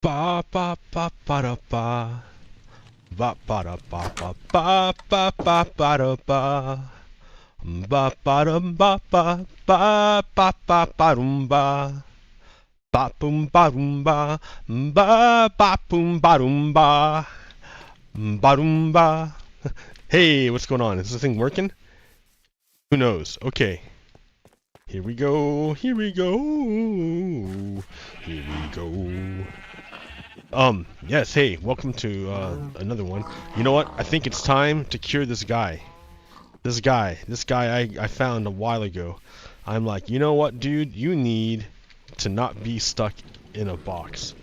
Ba ba ba ba da ba. Ba ba da ba ba ba ba ba ba da ba. Ba ba da ba ba ba ba ba ba dum ba. Ba boom ba dum ba. Ba ba boom ba dum ba. Ba dum ba. Hey, what's going on? Is this thing working? Who knows? Okay. Here we go. Here we go. Here we go. Yes, hey, welcome to another one. You know what? I think it's time to cure this guy. This guy I found a while ago. I'm like, you know what, dude? You need to not be stuck in a box.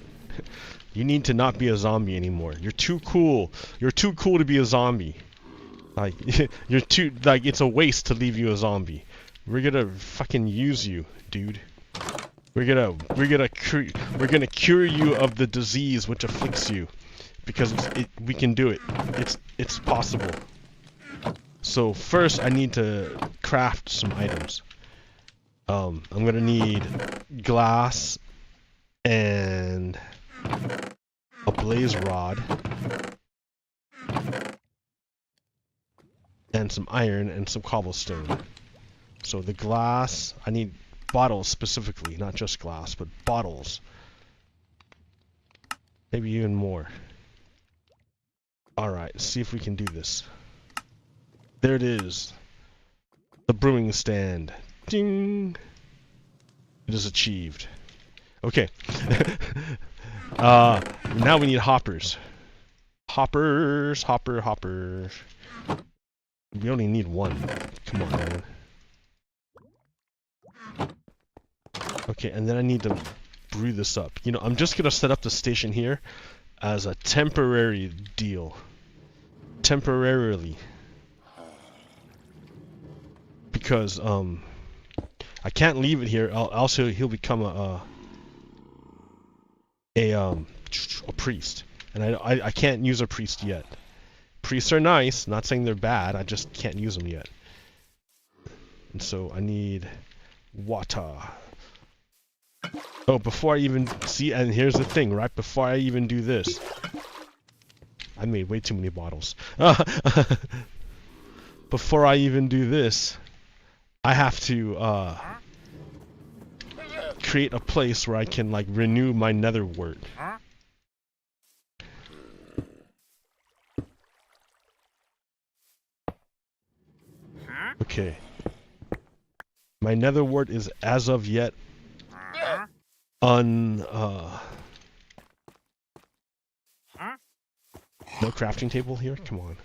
You need to not be a zombie anymore. You're too cool. You're too cool to be a zombie. Like, you're too, like, it's a waste to leave you a zombie. We're gonna fucking use you, dude. We're gonna cure you of the disease which afflicts you, because we can do it. It's possible. So first, I need to craft some items. I'm gonna need glass and a blaze rod and some iron and some cobblestone. So the glass, I need bottles specifically, not just glass, but bottles. Maybe even more. Alright, see if we can do this. There it is. The brewing stand. Ding! It is achieved. Okay. Now we need hoppers. Hoppers. We only need one. Come on, man. Okay, and then I need to brew this up. You know, I'm just gonna set up the station here as a temporary deal. Temporarily. Because, I can't leave it here, else he'll become a priest. And I can't use a priest yet. Priests are nice, not saying they're bad, I just can't use them yet. And so I need water. Oh, before I even see, and here's the thing, right before I even do this, I made way too many bottles. Before I even do this, I have to create a place where I can like renew my nether wart. Okay. My nether wart is as of yet no crafting table here? Come on.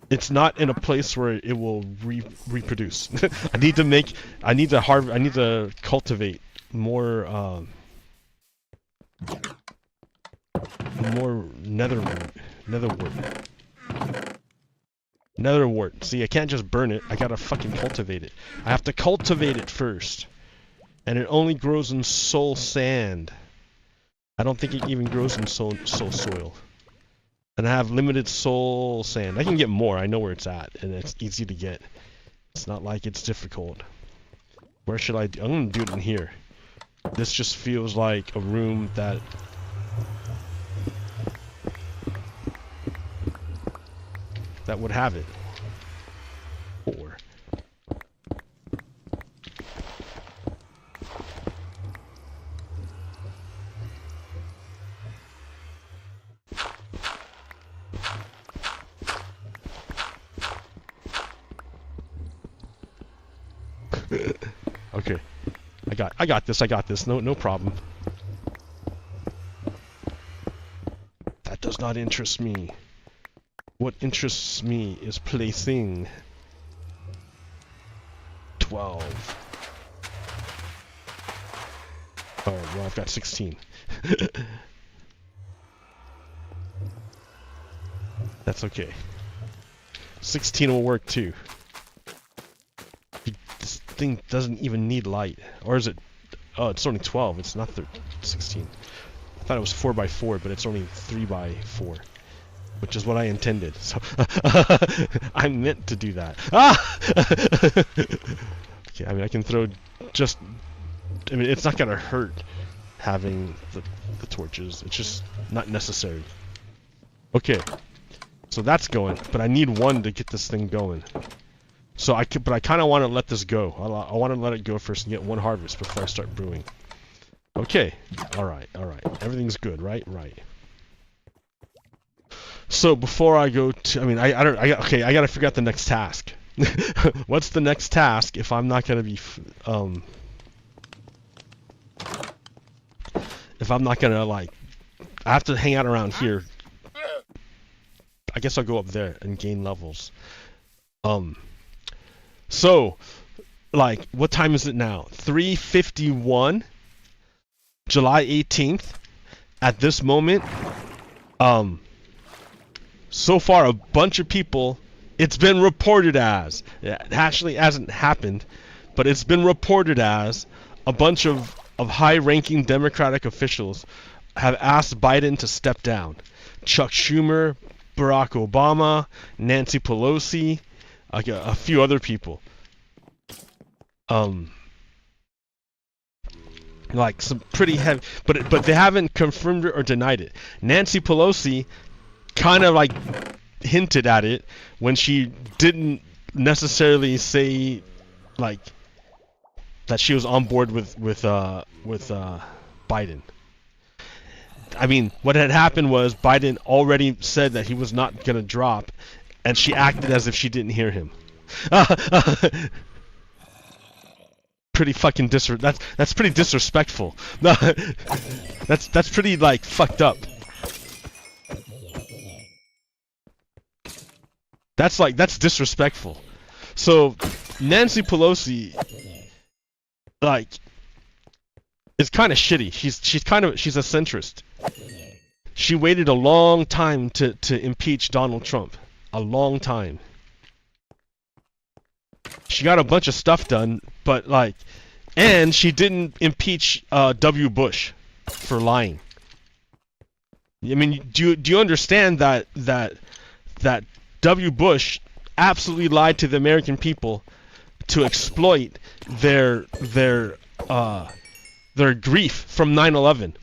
It's not in a place where it will reproduce. I need to cultivate more nether wart. See, I can't just burn it. I gotta fucking cultivate it. I have to cultivate it first. And it only grows in soul sand. I don't think it even grows in soul soil. And I have limited soul sand. I can get more. I know where it's at, and it's easy to get. It's not like it's difficult. Where should I do? I'm gonna do it in here. This just feels like a room that would have it. Or okay. I got this. No problem. That does not interest me. What interests me is placing 12. Oh, well, I've got 16. That's okay. 16 will work too. This thing doesn't even need light. Or is it? Oh, it's only 12. It's not 16. I thought it was 4x4, but it's only 3x4. Which is what I intended, so I meant to do that. Ah! Okay, I mean I can throw just I mean, it's not gonna hurt having the torches. It's just not necessary. Okay, so that's going, but I need one to get this thing going. So but I kind of want to let this go. I want to let it go first and get one harvest before I start brewing. Okay, all right. Everything's good, right? Right. So before I go to, I mean, I gotta figure out the next task. What's the next task if I'm not gonna be, if I'm not gonna, like, I have to hang out around here. I guess I'll go up there and gain levels. So, like, what time is it now? 3:51, July 18th. At this moment, so far a bunch of people, it's been reported as, it actually hasn't happened, but it's been reported as a bunch of high-ranking Democratic officials have asked Biden to step down. Chuck Schumer, Barack Obama, Nancy Pelosi, a few other people. Like some pretty heavy, but they haven't confirmed it or denied it. Nancy Pelosi kind of like hinted at it when she didn't necessarily say like that she was on board with Biden. I mean, what had happened was Biden already said that he was not gonna drop, and she acted as if she didn't hear him. Pretty fucking that's pretty disrespectful. That's pretty like fucked up. That's disrespectful. So Nancy Pelosi, like, is kind of shitty. She's a centrist. She waited a long time to impeach Donald Trump. A long time. She got a bunch of stuff done, but like, and she didn't impeach W. Bush for lying. I mean, do you understand that W. Bush absolutely lied to the American people to exploit their grief from 9/11.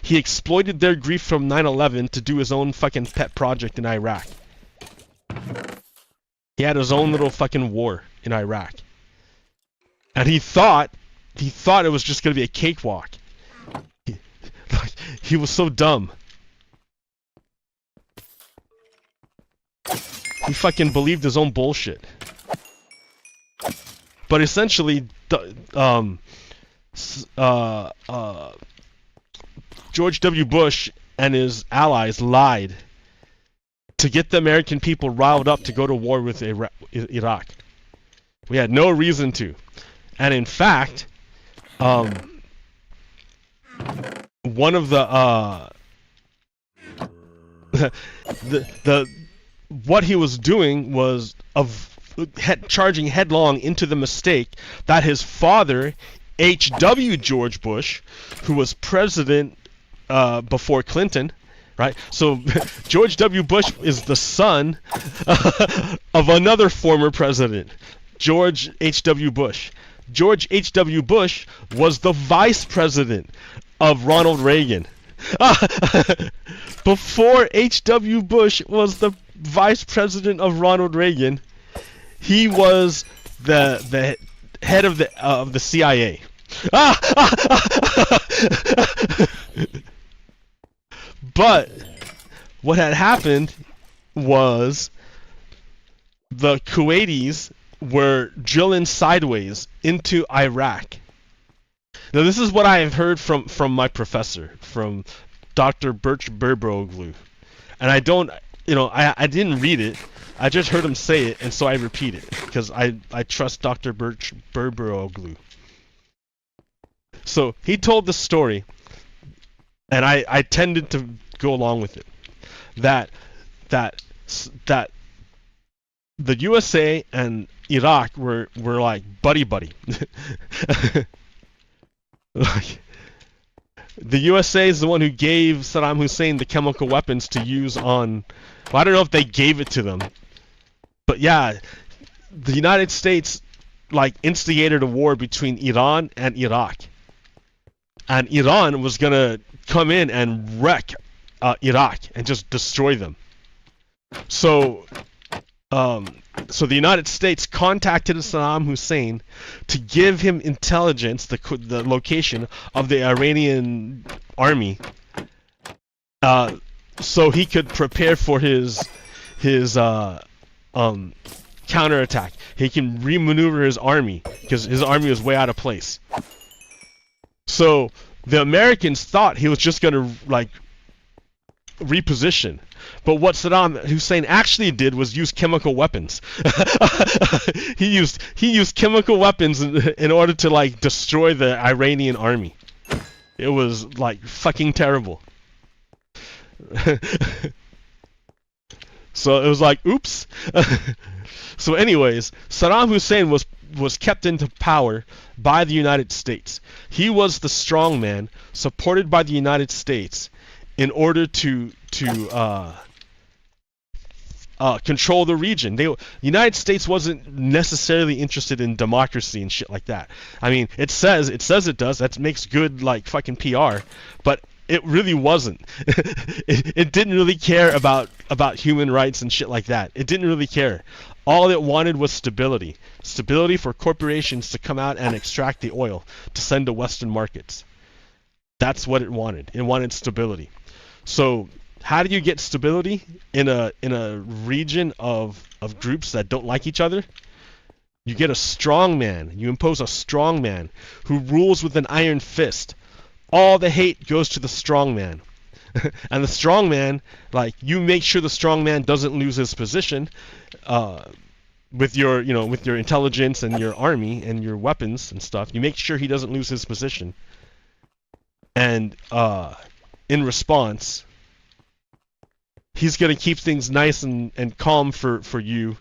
He exploited their grief from 9/11 to do his own fucking pet project in Iraq. He had his own little fucking war in Iraq. And he thought it was just gonna be a cakewalk. He was so dumb. He fucking believed his own bullshit. But essentially, George W. Bush and his allies lied to get the American people riled up to go to war with Iraq. We had no reason to. And in fact, one of what he was doing was charging headlong into the mistake that his father, H.W. George Bush, who was president before Clinton, right? So George W. Bush is the son of another former president, George H.W. Bush. George H.W. Bush was the vice president of Ronald Reagan. Before H.W. Bush was the vice president of Ronald Reagan, he was the head of the CIA. But what had happened was the Kuwaitis were drilling sideways into Iraq. Now this is what I have heard from my professor, from Dr. Birch Berberoglu. And I don't, I didn't read it. I just heard him say it, and so I repeat it, because I trust Dr. Birch Berberoglu. So he told the story, and I tended to go along with it, that the USA and Iraq were like buddy. Like, the USA is the one who gave Saddam Hussein the chemical weapons to use on, well, I don't know if they gave it to them, but yeah, the United States like instigated a war between Iran and Iraq. and Iran was gonna come in and wreck Iraq and just destroy them. So so the United States contacted Saddam Hussein to give him intelligence, the location of the Iranian army, so he could prepare for his counterattack. He can remaneuver his army because his army was way out of place. So the Americans thought he was just gonna like reposition, but what Saddam Hussein actually did was use chemical weapons. he used chemical weapons in order to like destroy the Iranian army. It was like fucking terrible. So it was like, oops. So anyways, Saddam Hussein was kept into power by the United States. He was the strongman supported by the United States in order to control the region. The United States wasn't necessarily interested in democracy and shit like that. I mean, it says it does. That makes good like fucking PR, but it really wasn't. It didn't really care about human rights and shit like that. It didn't really care. All it wanted was stability. Stability for corporations to come out and extract the oil to send to Western markets. That's what it wanted. It wanted stability. So how do you get stability in a region of groups that don't like each other? You get a strong man. You impose a strong man who rules with an iron fist. All the hate goes to the strong man. And the strong man, like, you make sure the strong man doesn't lose his position with your intelligence and your army and your weapons and stuff. You make sure he doesn't lose his position. And in response, he's going to keep things nice and calm for you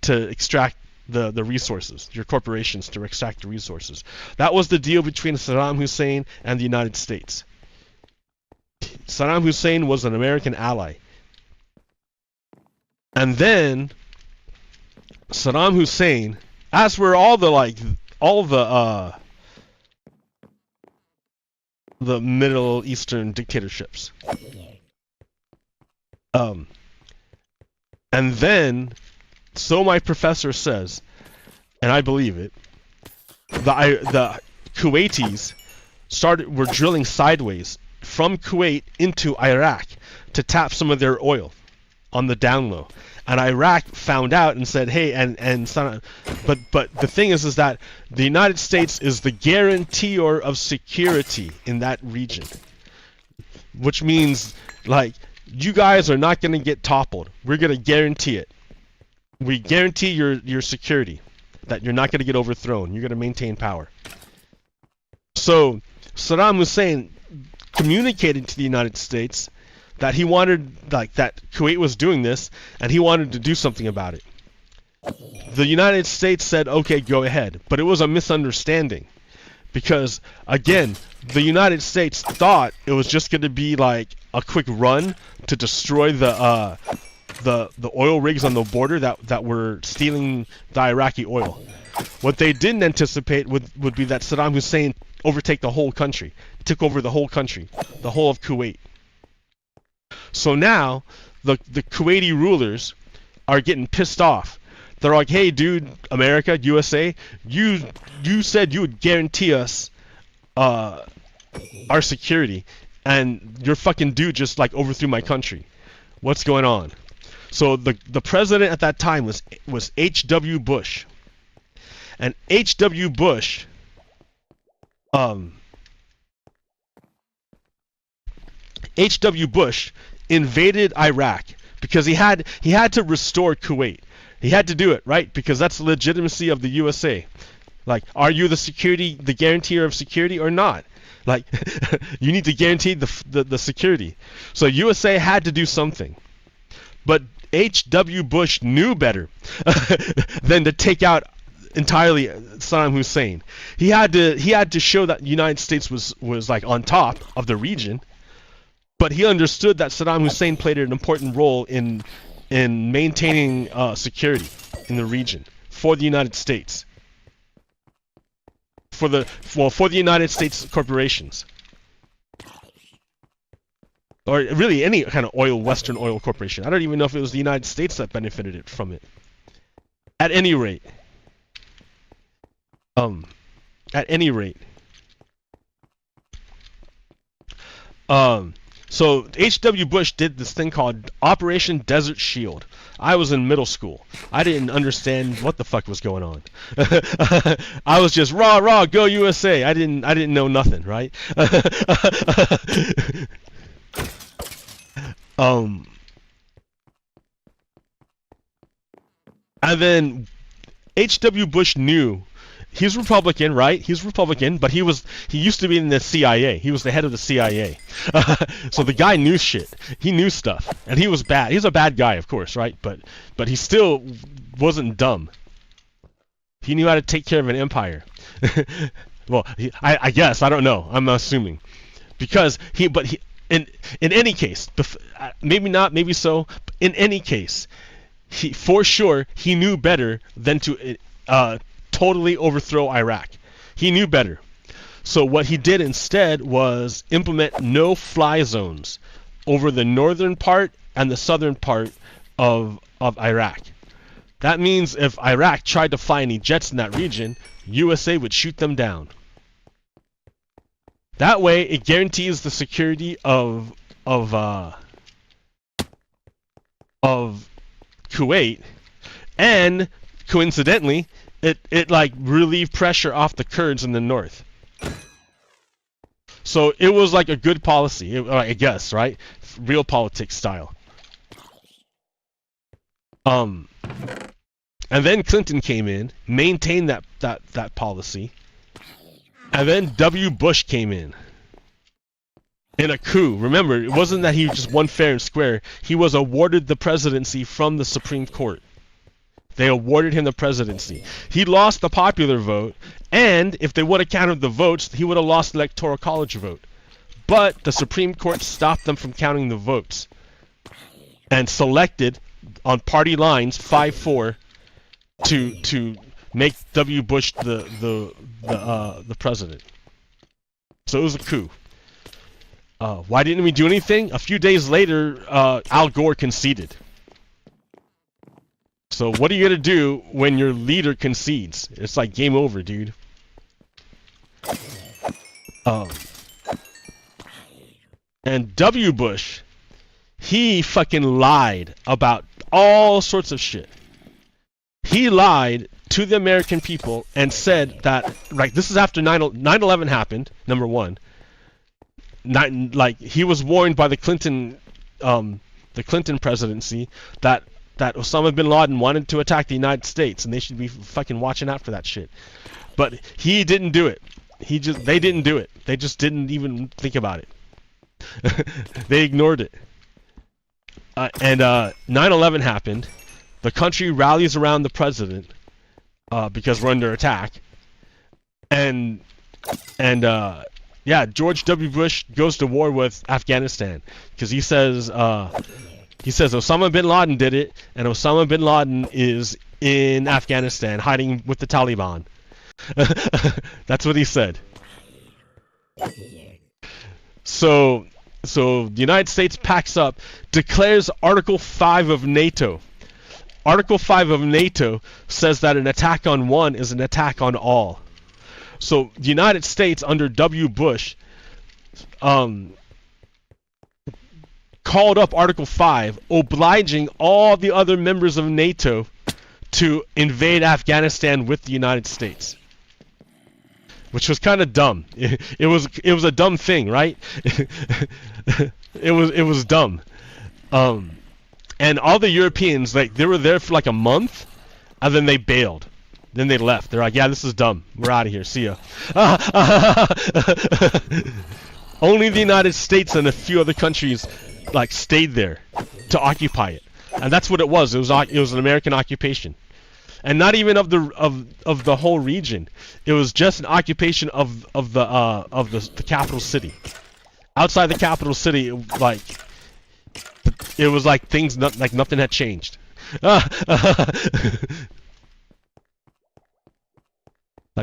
to extract the resources, your corporations to extract the resources. That was the deal between Saddam Hussein and the United States. Saddam Hussein was an American ally. And then Saddam Hussein, as were all the Middle Eastern dictatorships. And then, so my professor says, and I believe it, the Kuwaitis were drilling sideways from Kuwait into Iraq to tap some of their oil on the down low. And Iraq found out and said, hey, but the thing is that the United States is the guarantor of security in that region. Which means, like, you guys are not going to get toppled. We're going to guarantee it. We guarantee your security, that you're not going to get overthrown. You're going to maintain power. So Saddam Hussein communicated to the United States that he wanted, like, that Kuwait was doing this, and he wanted to do something about it. The United States said, okay, go ahead. But it was a misunderstanding. Because, again, the United States thought it was just going to be like a quick run to destroy the oil rigs on the border that were stealing the Iraqi oil. What they didn't anticipate would be that Saddam Hussein overtake the whole country, took over the whole country, the whole of Kuwait. So now the Kuwaiti rulers are getting pissed off. They're like, hey, dude, America, USA, you said you would guarantee us our security, and your fucking dude just like overthrew my country. What's going on? So the president at that time was H.W. Bush, and H.W. Bush H.W. Bush invaded Iraq because he had to restore Kuwait. He had to do it, right? Because that's the legitimacy of the USA. Like, are you the guarantor of security or not? Like, you need to guarantee the security. So USA had to do something. But H.W. Bush knew better than to take out entirely Saddam Hussein. He had to show that the United States was like on top of the region. But he understood that Saddam Hussein played an important role in maintaining security in the region for the United States, for the United States corporations. or really any kind of Western oil corporation. I don't even know if it was the United States that benefited it from it. At any rate, so H.W. Bush did this thing called Operation Desert Shield. I was in middle school. I didn't understand what the fuck was going on. I was just rah rah go USA. I didn't know nothing, right? And then H.W. Bush knew. He's Republican, right? He's Republican, but he used to be in the CIA. He was the head of the CIA. So the guy knew shit. He knew stuff, and he was bad. He's a bad guy, of course, right? But he still wasn't dumb. He knew how to take care of an empire. Well, I guess, I don't know. I'm assuming, because in any case, maybe not, maybe so. But in any case, for sure he knew better than to totally overthrow Iraq. He knew better. So what he did instead was implement no-fly zones over the northern part and the southern part of Iraq. That means if Iraq tried to fly any jets in that region, USA would shoot them down. That way, it guarantees the security of Kuwait, and coincidentally, it like relieved pressure off the Kurds in the north. So it was like a good policy, I guess, right? Real politics style. And then Clinton came in, maintained that policy, and then W. Bush came in a coup. Remember, it wasn't that he just won fair and square. He was awarded the presidency from the Supreme Court. They awarded him the presidency. He lost the popular vote, and if they would have counted the votes, he would have lost the Electoral College vote. But the Supreme Court stopped them from counting the votes and selected on party lines 5-4 to make W. Bush the president. So it was a coup. Why didn't we do anything? A few days later, Al Gore conceded. So what are you gonna do when your leader concedes? It's like game over, dude. And W. Bush, he fucking lied about all sorts of shit. He lied to the American people and said that, like, this is after 9/11 happened, number one. Like, he was warned by the Clinton presidency that Osama bin Laden wanted to attack the United States, and they should be fucking watching out for that shit. But he didn't do it. They didn't do it. They just didn't even think about it. They ignored it. And 9/11 happened. The country rallies around the president because we're under attack. And yeah, George W. Bush goes to war with Afghanistan because he says Osama bin Laden did it, and Osama bin Laden is in Afghanistan hiding with the Taliban. That's what he said. So the United States packs up, declares Article 5 of NATO. Article 5 of NATO says that an attack on one is an attack on all. So the United States under W. Bush called up Article 5, obliging all the other members of NATO to invade Afghanistan with the United States, which was kind of dumb. It was a dumb thing, right? it was dumb. And all the Europeans, like, they were there for like a month, and then they bailed. Then they left. They're like, yeah, this is dumb. We're out of here. See ya. Only the United States and a few other countries like stayed there to occupy it, and that's what it was. It was an American occupation, and not even of the whole region. It was just an occupation of the capital city. Outside the capital city, it was like things like nothing had changed. Like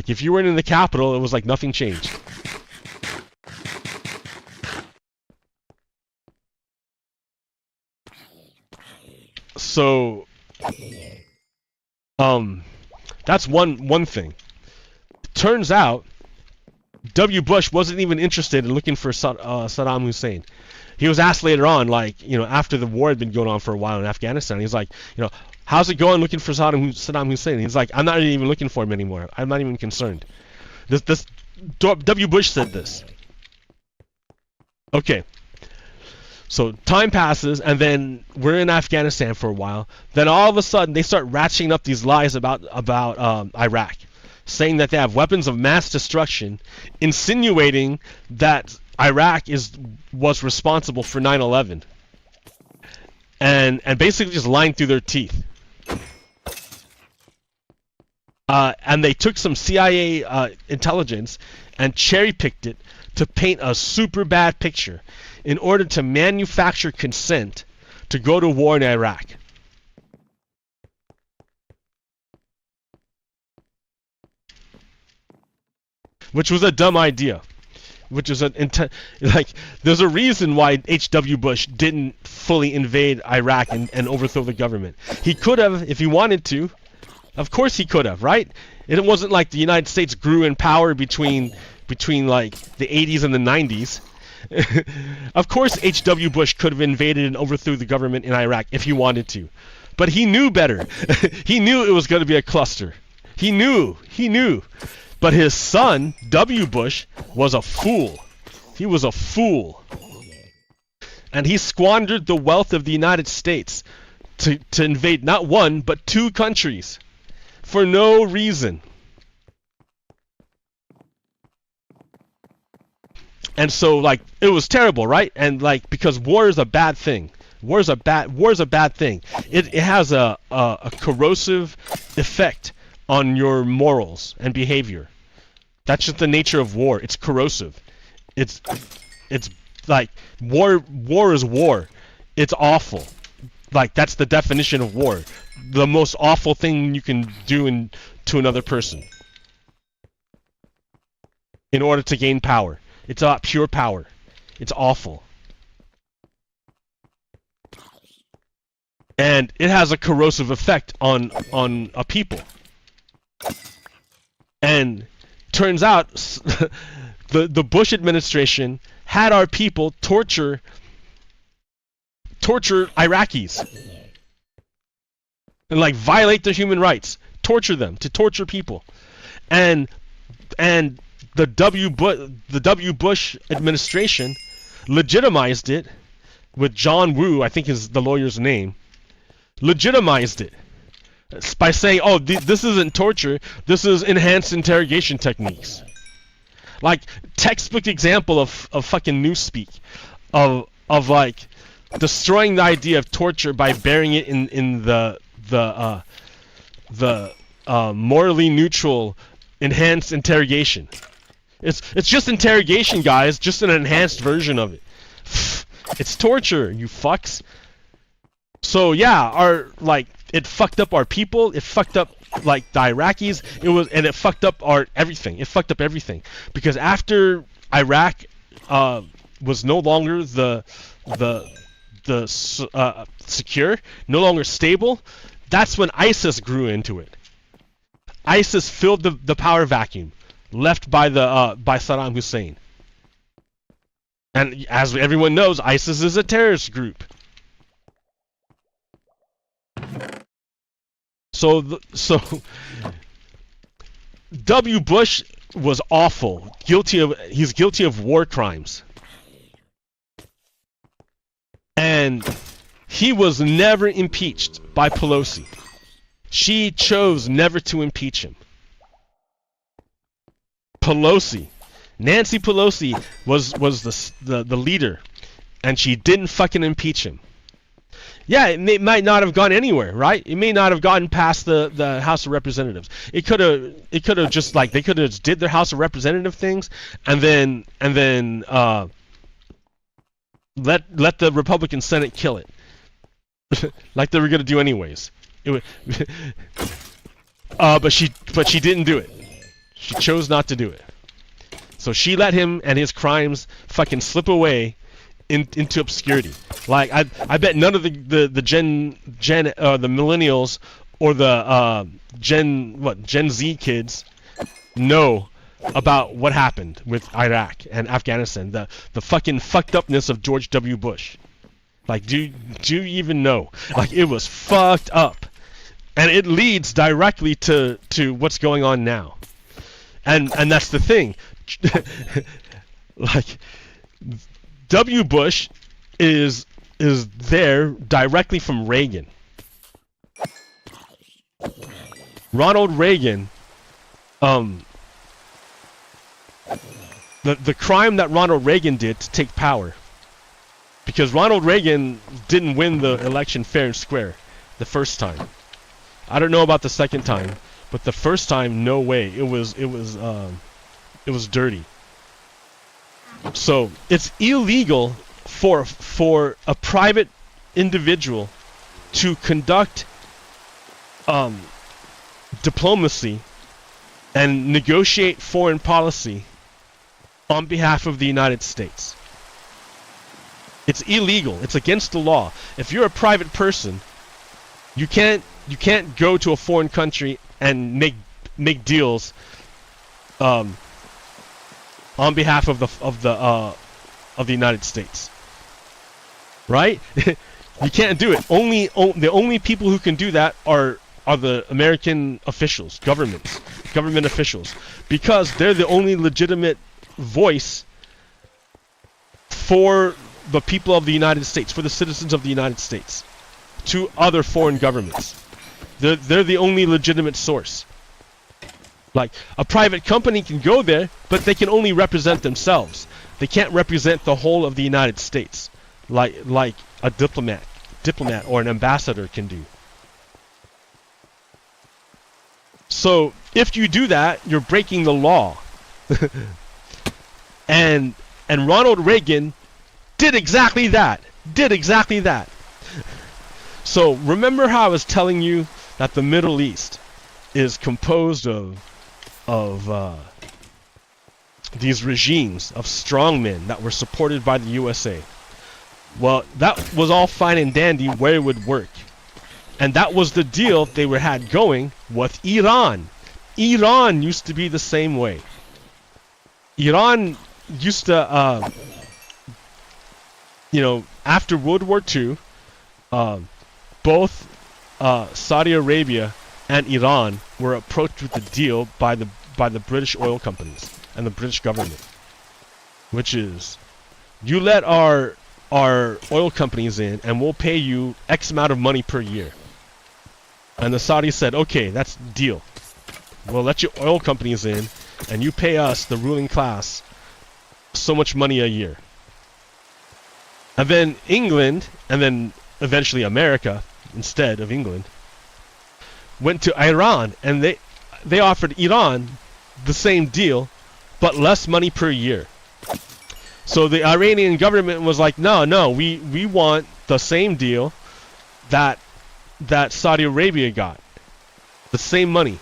if you weren't in the capital, it was like nothing changed. So, that's one thing. Turns out, W. Bush wasn't even interested in looking for Saddam Hussein. He was asked later on, like, you know, after the war had been going on for a while in Afghanistan, he's like, you know, how's it going looking for Saddam Hussein? He's like, I'm not even looking for him anymore. I'm not even concerned. This W. Bush said this. Okay. So time passes, and then we're in Afghanistan for a while. Then all of a sudden, they start ratcheting up these lies about Iraq, saying that they have weapons of mass destruction, insinuating that Iraq was responsible for 9/11, and basically just lying through their teeth. And they took some CIA intelligence and cherry-picked it to paint a super bad picture in order to manufacture consent to go to war in Iraq. Which was a dumb idea. Which is like, there's a reason why H.W. Bush didn't fully invade Iraq and overthrow the government. He could have, if he wanted to. Of course he could have, right? It wasn't like the United States grew in power between like the 80s and the 90s. Of course H.W. Bush could have invaded and overthrew the government in Iraq if he wanted to. But he knew better. He knew it was going to be a cluster. He knew. But his son, W. Bush, was a fool. He was a fool. And he squandered the wealth of the United States to invade not one, but 2 countries. For no reason. And so, like, it was terrible, right? And like, because war is a bad thing. War is a bad thing. It has a corrosive effect on your morals and behavior. That's just the nature of war. It's corrosive. It's like war is war. It's awful. Like, that's the definition of war. The most awful thing you can do to another person in order to gain power. It's not pure power. It's awful. And it has a corrosive effect on a people. And turns out the Bush administration had our people torture Iraqis. And like violate their human rights. Torture them. To torture people. And the W. Bush administration legitimized it with John Woo, I think is the lawyer's name. Legitimized it by saying, oh, this isn't torture, this is enhanced interrogation techniques. Like, textbook example of fucking newspeak, of like destroying the idea of torture by burying it in the morally neutral enhanced interrogation. It's just interrogation, guys, just an enhanced version of it. It's torture, you fucks. So yeah, it fucked up our people. It fucked up like the Iraqis. And it fucked up everything. It fucked up everything because after Iraq was no longer secure, no longer stable, that's when ISIS grew into it. ISIS filled the power vacuum left by Saddam Hussein. And as everyone knows, ISIS is a terrorist group. So W. Bush was awful. He's guilty of war crimes. And he was never impeached by Pelosi. She chose never to impeach him. Nancy Pelosi was the leader, and she didn't fucking impeach him. Yeah, it might not have gone anywhere, right? It may not have gotten past the House of Representatives. It could have just like they could have just did their House of Representative things, and then let the Republican Senate kill it, like they were gonna do anyways. But she didn't do it. She chose not to do it. So she let him and his crimes fucking slip away into obscurity. Like I bet none of the millennials or the Gen Z kids know about what happened with Iraq and Afghanistan, the fucking fucked upness of George W. Bush. Like, do you even know? Like, it was fucked up, and it leads directly to what's going on now, and that's the thing. Like, W. Bush is there directly from Reagan. Ronald Reagan, the crime that Ronald Reagan did to take power, because Ronald Reagan didn't win the election fair and square the first time. I don't know about the second time, but the first time, no way. It was dirty. So it's illegal for a private individual to conduct diplomacy and negotiate foreign policy on behalf of the United States. It's illegal. It's against the law. If you're a private person, you can't go to a foreign country and make deals on behalf of the United States. Right? You can't do it. The only people who can do that are the American officials, government officials, because they're the only legitimate voice for the people of the United States, for the citizens of the United States, to other foreign governments. They're the only legitimate source. Like, a private company can go there, but they can only represent themselves. They can't represent the whole of the United States, like a diplomat or an ambassador can do. So if you do that, you're breaking the law. and Ronald Reagan did exactly that. So remember how I was telling you that the Middle East is composed of these regimes of strongmen that were supported by the USA. Well, that was all fine and dandy where it would work. And that was the deal they had going with Iran. Iran used to be the same way. Iran used to, after World War II, both Saudi Arabia and Iran were approached with a deal by the British oil companies and the British government, which is, you let our oil companies in and we'll pay you X amount of money per year. And the Saudis said, okay, that's the deal. We'll let your oil companies in and you pay us, the ruling class, so much money a year. And then England, and then eventually America, instead of England, went to Iran, and they offered Iran the same deal, but less money per year. So the Iranian government was like, no, we want the same deal that Saudi Arabia got, the same money.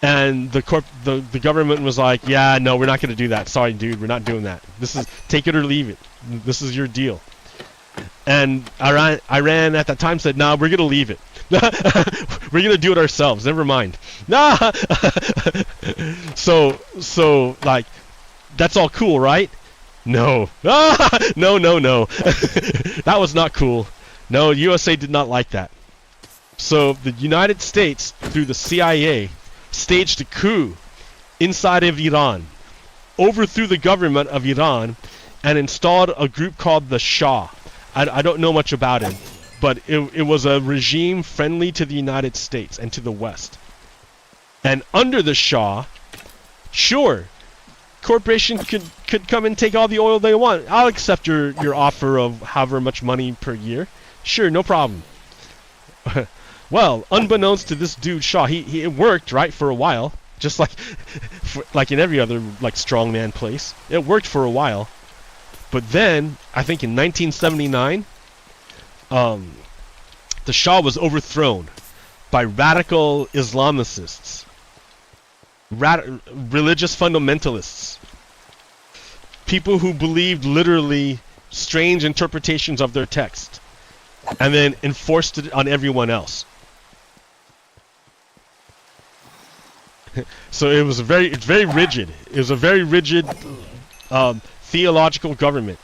And the government was like, yeah, no, we're not going to do that. Sorry, dude, we're not doing that. This is take it or leave it. This is your deal. And Iran at that time said, no, we're going to leave it. We're going to do it ourselves. Never mind. Nah. So like, that's all cool, right? No. No. That was not cool. No, USA did not like that. So the United States, through the CIA, staged a coup inside of Iran, overthrew the government of Iran, and installed a group called the Shah. I don't know much about him, but it was a regime friendly to the United States and to the West. And under the Shah, sure, corporations could come and take all the oil they want. I'll accept your offer of however much money per year. Sure, no problem. Well, unbeknownst to this dude Shaw, it worked, right, for a while, just like in every other strongman place. It worked for a while, but then I think in 1979, the Shah was overthrown by radical Islamicists, religious fundamentalists, people who believed literally strange interpretations of their text, and then enforced it on everyone else. So it's very rigid. It was a very rigid theological government.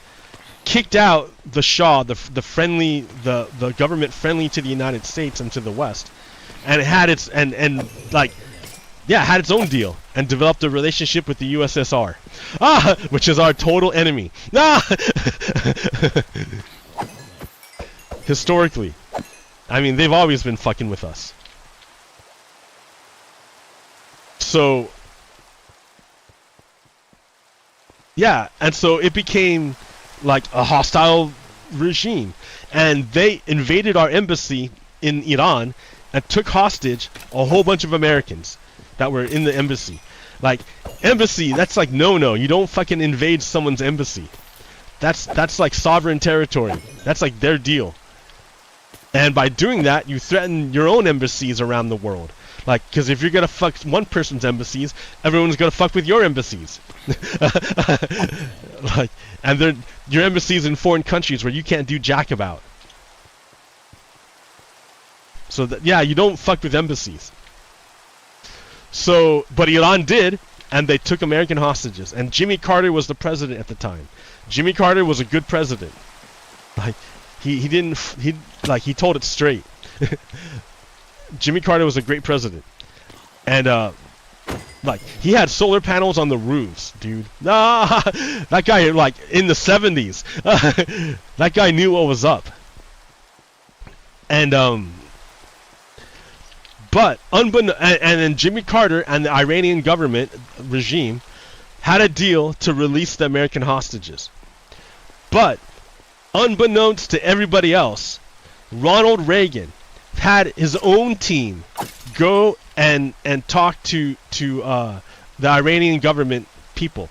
Kicked out the Shah, the government friendly to the United States and to the West, and it had its had its own deal and developed a relationship with the USSR, which is our total enemy. Historically, I mean, they've always been fucking with us. So yeah, and so it became like a hostile regime, and they invaded our embassy in Iran and took hostage a whole bunch of Americans that were in the embassy. Like, embassy, that's like no. You don't fucking invade someone's embassy. That's like sovereign territory. That's like their deal. And by doing that, you threaten your own embassies around the world. Like, because if you're gonna fuck one person's embassies, everyone's gonna fuck with your embassies. Like, and your embassies in foreign countries where you can't do jack about. So yeah, you don't fuck with embassies. So, but Iran did, and they took American hostages. And Jimmy Carter was the president at the time. Jimmy Carter was a good president. Like, he told it straight. Jimmy Carter was a great president. And like, he had solar panels on the roofs, dude. That guy, like, in the 70s, that guy knew what was up. And but and then Jimmy Carter and the Iranian government regime had a deal to release the American hostages. But unbeknownst to everybody else, Ronald Reagan had his own team go and talk to the Iranian government people,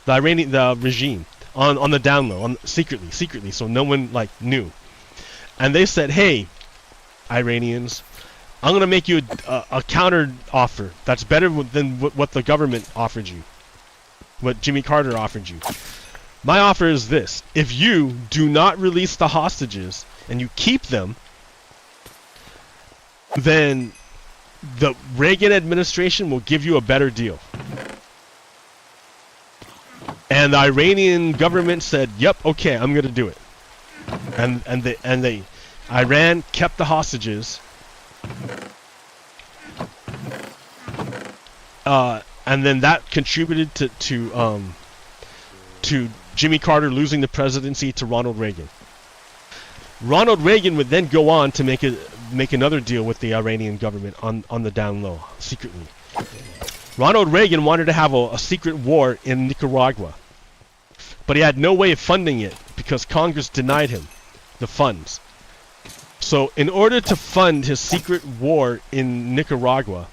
the regime on the down low, secretly, so no one like knew. And they said, "Hey, Iranians, I'm gonna make you a counter offer that's better than what the government offered you, what Jimmy Carter offered you. My offer is this: if you do not release the hostages and you keep them, then the Reagan administration will give you a better deal." And the Iranian government said, "Yep, okay, I'm gonna do it." And Iran kept the hostages. And then that contributed to Jimmy Carter losing the presidency to Ronald Reagan. Ronald Reagan would then go on to make another deal with the Iranian government on the down low, secretly. Ronald Reagan wanted to have a secret war in Nicaragua, but he had no way of funding it because Congress denied him the funds. So in order to fund his secret war in Nicaragua,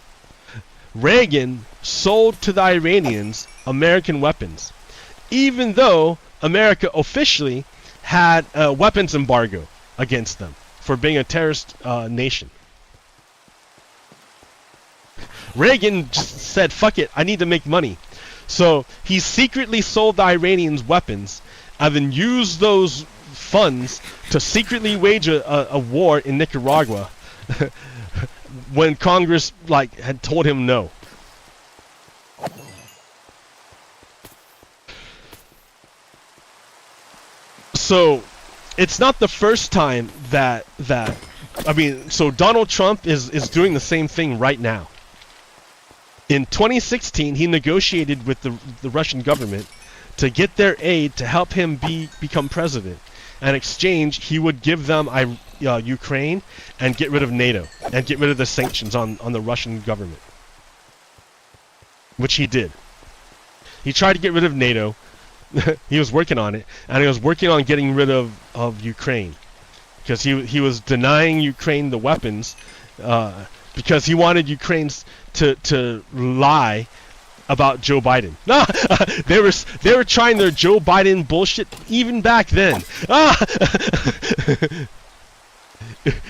Reagan sold to the Iranians American weapons, even though America officially had a weapons embargo against them for being a terrorist nation. Reagan just said, "Fuck it, I need to make money." So he secretly sold the Iranians weapons and then used those funds to secretly wage a war in Nicaragua when Congress had told him no. So it's not the first time that so Donald Trump is doing the same thing right now. In 2016, he negotiated with the Russian government to get their aid to help him become president. In exchange, he would give them Ukraine and get rid of NATO and get rid of the sanctions on the Russian government, which he did. He tried to get rid of NATO. He was working on it, and he was working on getting rid of Ukraine because he was denying Ukraine the weapons because he wanted Ukraine to lie about Joe Biden. They were trying their Joe Biden bullshit even back then.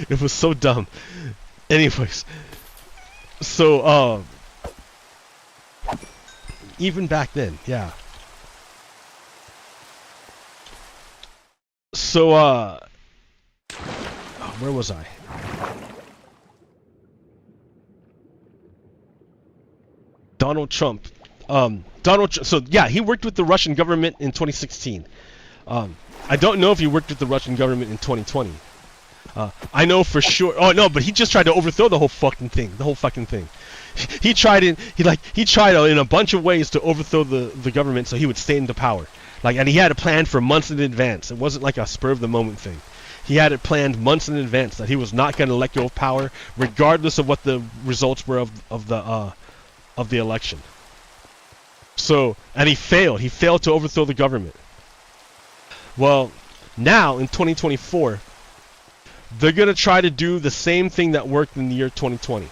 It was so dumb. Anyways, so even back then, yeah. So where was I? Donald Trump. So yeah, he worked with the Russian government in 2016. I don't know if he worked with the Russian government in 2020. I know for sure. Oh no, but he just tried to overthrow the whole fucking thing. He tried in a bunch of ways to overthrow the government so he would stay into power. And he had a plan for months in advance. It wasn't like a spur of the moment thing. He had it planned months in advance that he was not going to let go of power, regardless of what the results were of the election. So, and he failed. He failed to overthrow the government. Well, now in 2024, they're gonna try to do the same thing that worked in the year 2020.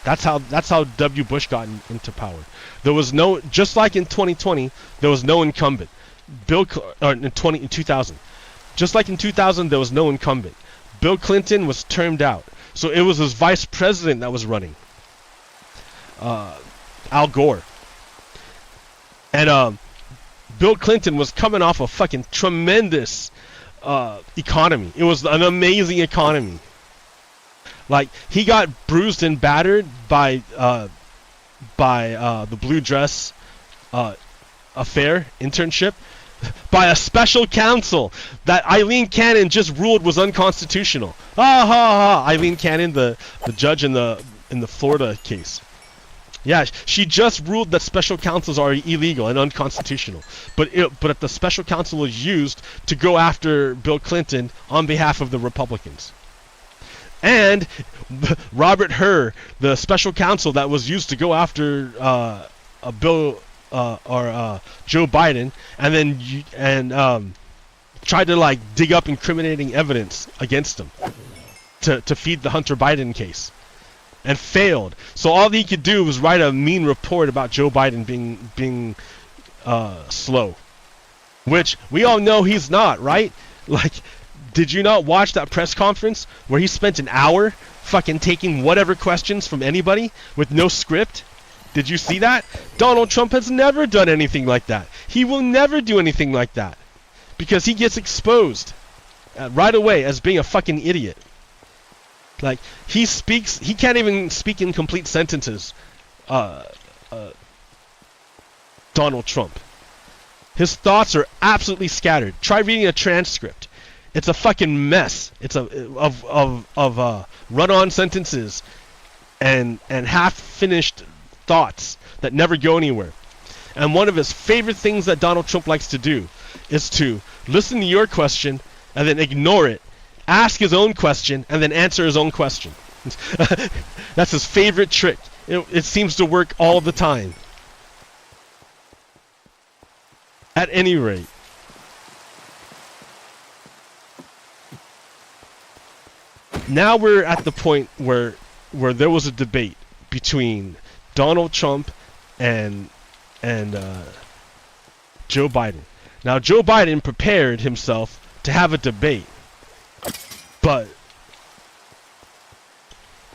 That's how W. Bush got into power. There was no, just like in 2020, there was no incumbent. In 2000, just like in 2000, there was no incumbent. Bill Clinton was termed out, so it was his vice president that was running. Al Gore. And Bill Clinton was coming off a fucking tremendous economy. It was an amazing economy. He got bruised and battered by the blue dress affair internship by a special counsel that Eileen Cannon just ruled was unconstitutional. Ha ha ha! Eileen Cannon, the judge in the Florida case. Yeah, she just ruled that special counsels are illegal and unconstitutional. But the special counsel was used to go after Bill Clinton on behalf of the Republicans. And Robert Hur, the special counsel that was used to go after Joe Biden, and tried to dig up incriminating evidence against him to feed the Hunter Biden case. And failed. So all he could do was write a mean report about Joe Biden being slow, which we all know he's not, right? Did you not watch that press conference where he spent an hour fucking taking whatever questions from anybody with no script? Did you see that? Donald Trump has never done anything like that. He will never do anything like that because he gets exposed right away as being a fucking idiot. He can't even speak in complete sentences, Donald Trump. His thoughts are absolutely scattered. Try reading a transcript. It's a fucking mess. It's of run-on sentences and half-finished thoughts that never go anywhere. And one of his favorite things that Donald Trump likes to do is to listen to your question and then ignore it. Ask his own question and then answer his own question. That's his favorite trick. It seems to work all the time. At any rate, now we're at the point where there was a debate between Donald Trump and Joe Biden. Now Joe Biden prepared himself to have a debate. But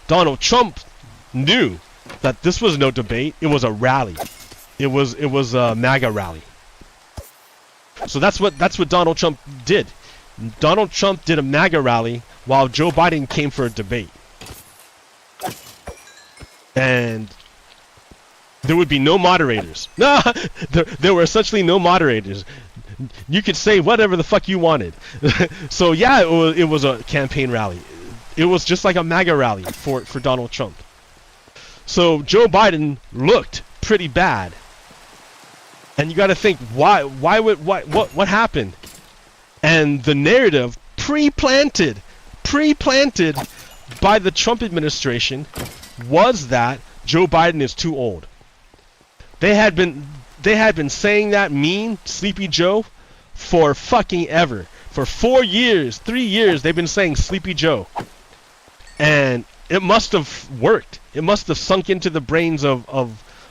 Donald Trump knew that this was no debate. It was a rally. It was a MAGA rally. So that's what Donald Trump did. Donald Trump did a MAGA rally while Joe Biden came for a debate. And there would be no moderators. No, there were essentially no moderators. You could say whatever the fuck you wanted. So yeah, it was a campaign rally. It was just like a MAGA rally for Donald Trump. So Joe Biden looked pretty bad. And you got to think, what happened? And the narrative pre-planted by the Trump administration was that Joe Biden is too old. They had been saying that mean Sleepy Joe for fucking ever. For 3 years, they've been saying Sleepy Joe. And it must have worked. It must have sunk into the brains of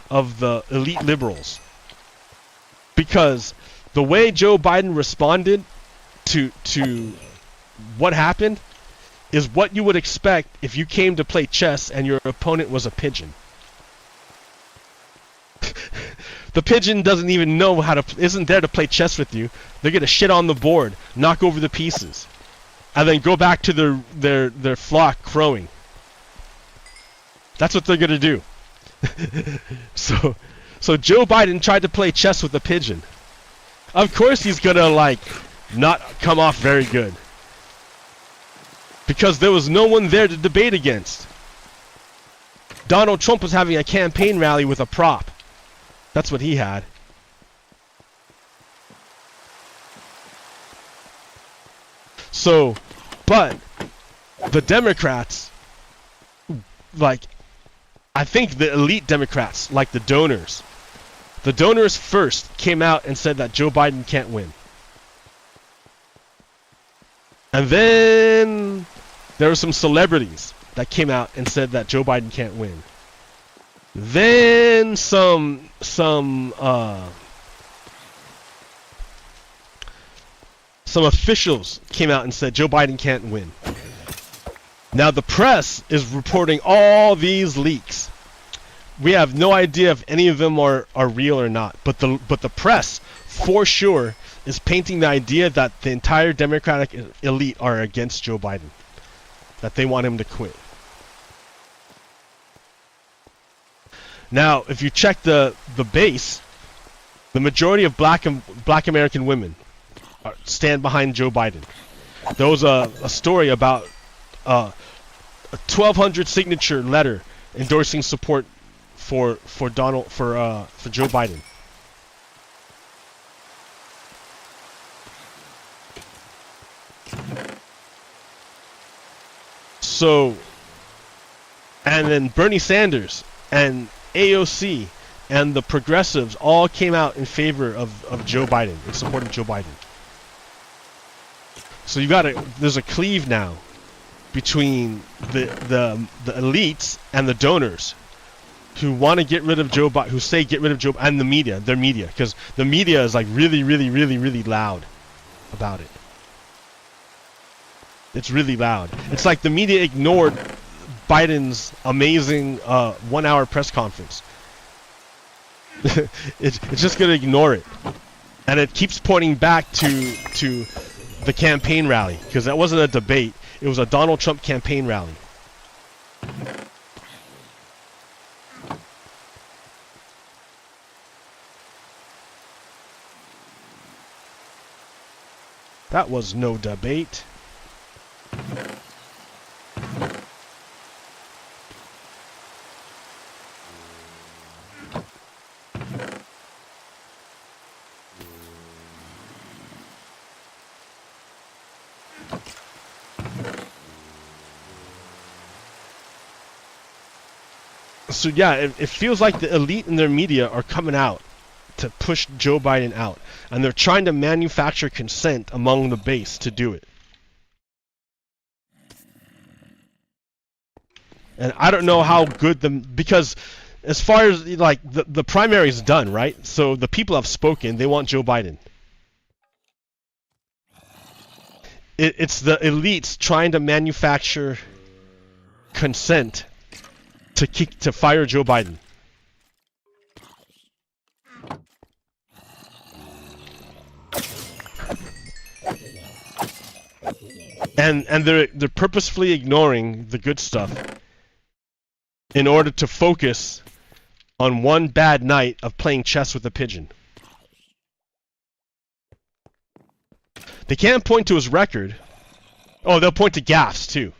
the elite liberals. Because the way Joe Biden responded to what happened is what you would expect if you came to play chess and your opponent was a pigeon. The pigeon doesn't even know how to, isn't there to play chess with you. They're gonna shit on the board, knock over the pieces, and then go back to their flock crowing. That's what they're gonna do. So Joe Biden tried to play chess with the pigeon. Of course he's gonna like not come off very good, because there was no one there to debate against. Donald Trump was having a campaign rally with a prop. That's what he had. So, but the Democrats, like, I think the elite Democrats, like the donors first came out and said that Joe Biden can't win. And then there were some celebrities that came out and said that Joe Biden can't win. Then some officials came out and said Joe Biden can't win. Now the press is reporting all these leaks. We have no idea if any of them are real or not, but the press for sure is painting the idea that the entire Democratic elite are against Joe Biden, that they want him to quit. Now, if you check the base, the majority of black American women stand behind Joe Biden. There was a story about a 1,200 signature letter endorsing support for Joe Biden. So, and then Bernie Sanders and AOC and the progressives all came out in favor of Joe Biden, in support of Joe Biden. So there's a cleave now between the elites and the donors who want to get rid of Joe Biden, who say get rid of Joe, and the media, their media, because the media is like really, really, really, really loud about it. It's really loud. It's like the media ignored Biden's amazing 1-hour press conference. it's just gonna ignore it, and it keeps pointing back to the campaign rally, because that wasn't a debate. It was a Donald Trump campaign rally. That was no debate. So yeah, it feels like the elite and their media are coming out to push Joe Biden out, and they're trying to manufacture consent among the base to do it. And I don't know how good because as far as like the primary is done, right? So the people have spoken. They want Joe Biden. It's the elites trying to manufacture consent to fire Joe Biden. And they're purposefully ignoring the good stuff in order to focus on one bad night of playing chess with a pigeon. They can't point to his record. Oh, they'll point to gaffes too.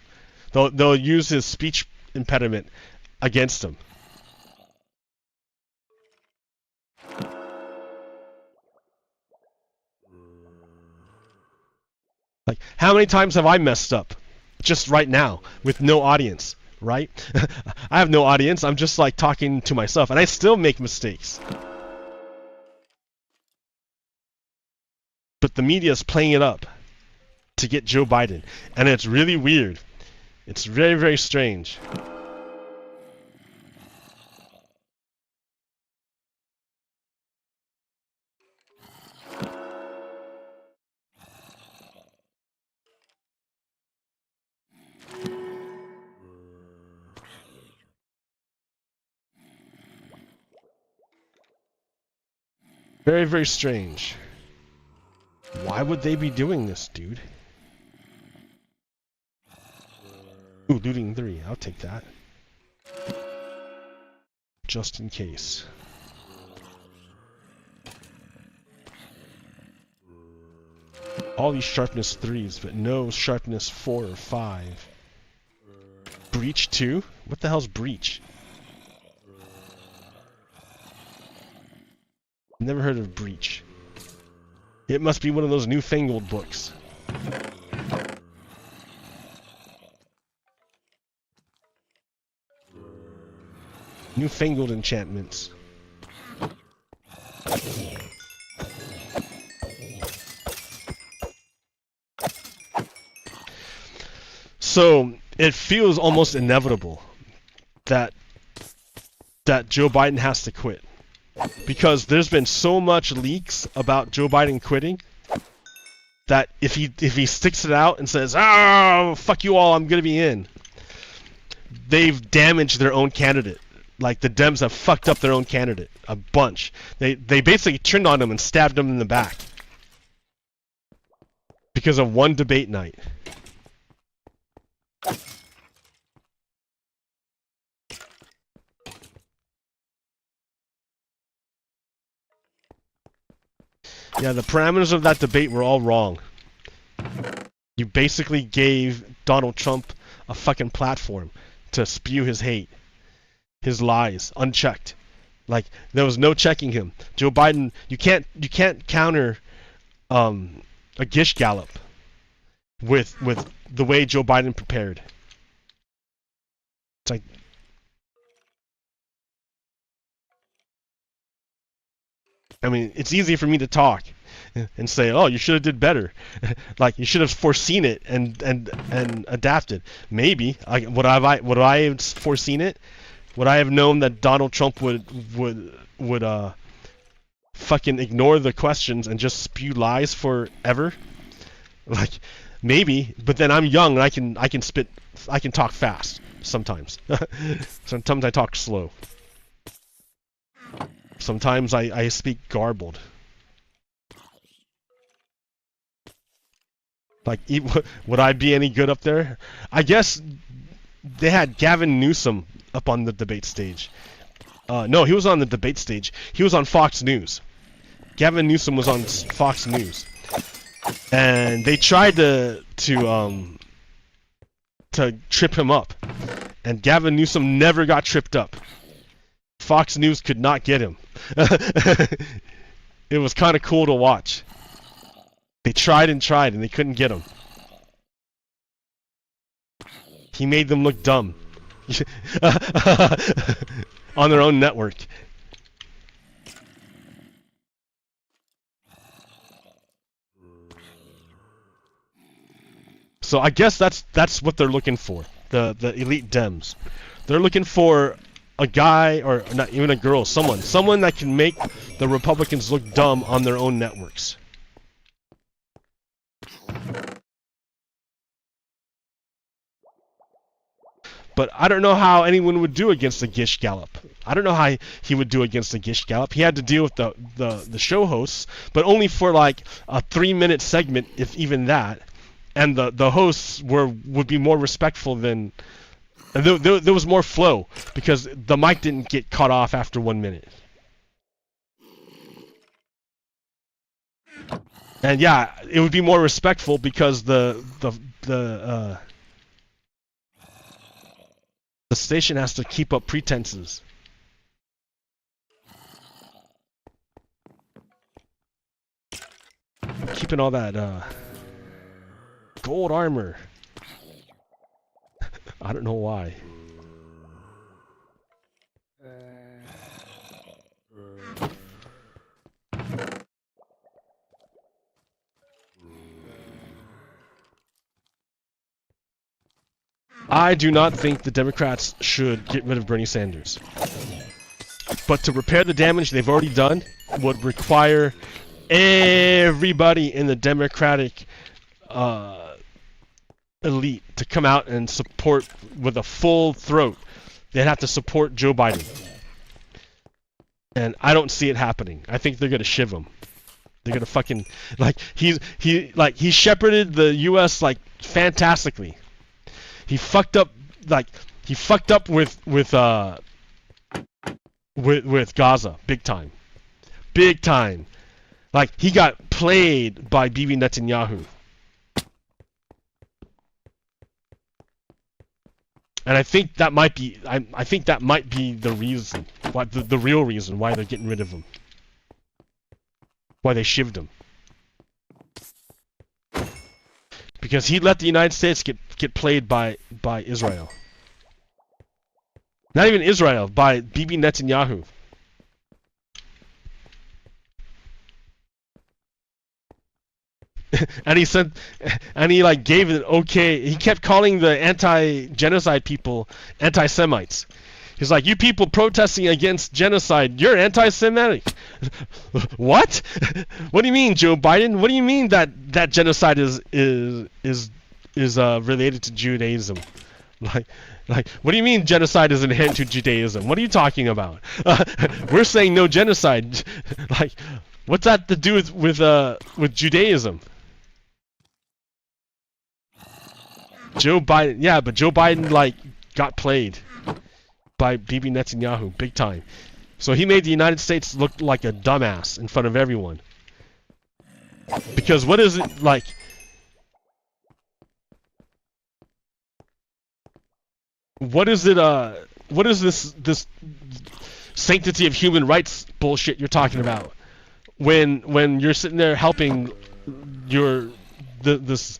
They'll use his speech impediment against him. Like, how many times have I messed up just right now with no audience, right? I have no audience. I'm just like talking to myself, and I still make mistakes. But the media is playing it up to get Joe Biden, and it's really weird. It's very, very strange. Very, very strange. Why would they be doing this, dude? Ooh, looting 3. I'll take that. Just in case. All these sharpness 3s, but no sharpness 4 or 5. Breach 2? What the hell's breach? Never heard of breach. It must be one of those newfangled books. Newfangled enchantments. So it feels almost inevitable that Joe Biden has to quit, because there's been so much leaks about Joe Biden quitting that if he sticks it out and says, "Oh, fuck you all, I'm gonna be in," they've damaged their own candidate. Like, the Dems have fucked up their own candidate a bunch. They basically turned on him and stabbed him in the back because of one debate night. Yeah, the parameters of that debate were all wrong. You basically gave Donald Trump a fucking platform to spew his hate, his lies, unchecked. Like, there was no checking him. Joe Biden, you can't counter a Gish Gallop with the way Joe Biden prepared. It's like, I mean, it's easy for me to talk and say, "Oh, you should have did better." Like, you should have foreseen it and adapted. Maybe would I have foreseen it? Would I have known that Donald Trump would fucking ignore the questions and just spew lies forever? Like, maybe, but then I'm young and I can talk fast sometimes. Sometimes I talk slow. Sometimes I speak garbled. Like, would I be any good up there? I guess they had Gavin Newsom up on the debate stage. No, he was on the debate stage. He was on Fox News. Gavin Newsom was on Fox News, and they tried to trip him up, and Gavin Newsom never got tripped up. Fox News could not get him. It was kind of cool to watch. They tried and they couldn't get him. He made them look dumb on their own network. So I guess that's what they're looking for. The elite Dems. They're looking for a guy, or not even a girl, someone that can make the Republicans look dumb on their own networks. But I don't know how anyone would do against the Gish Gallop. I don't know how he would do against the Gish Gallop. He had to deal with the show hosts, but only for like a 3-minute segment, if even that. And the hosts would be more respectful than... There was more flow, because the mic didn't get cut off after 1 minute. And yeah, it would be more respectful because the station has to keep up pretenses. Keeping all that gold armor. I don't know why. I do not think the Democrats should get rid of Bernie Sanders. But to repair the damage they've already done would require everybody in the Democratic elite to come out and support with a full throat. They'd have to support Joe Biden. And I don't see it happening. I think they're gonna shiv him. They're gonna fucking he shepherded the U.S. like fantastically. He fucked up with Gaza big time, big time. Like he got played by Bibi Netanyahu. And I think that might be I think that might be the reason why the real reason why they're getting rid of him. Why they shivved him. Because he let the United States get played by Israel. Not even Israel, by Bibi Netanyahu. And he said, and he like gave it okay. He kept calling the anti-genocide people anti-Semites. He's like, you people protesting against genocide, you're anti-Semitic. What? What do you mean, Joe Biden? What do you mean that genocide is related to Judaism? Like, what do you mean genocide is inherent to Judaism? What are you talking about? We're saying no genocide. Like, what's that to do with Judaism? Joe Biden, yeah, but Joe Biden like got played by Bibi Netanyahu big time. So he made the United States look like a dumbass in front of everyone. Because what is it like? What is it? What is this sanctity of human rights bullshit you're talking about? When you're sitting there helping this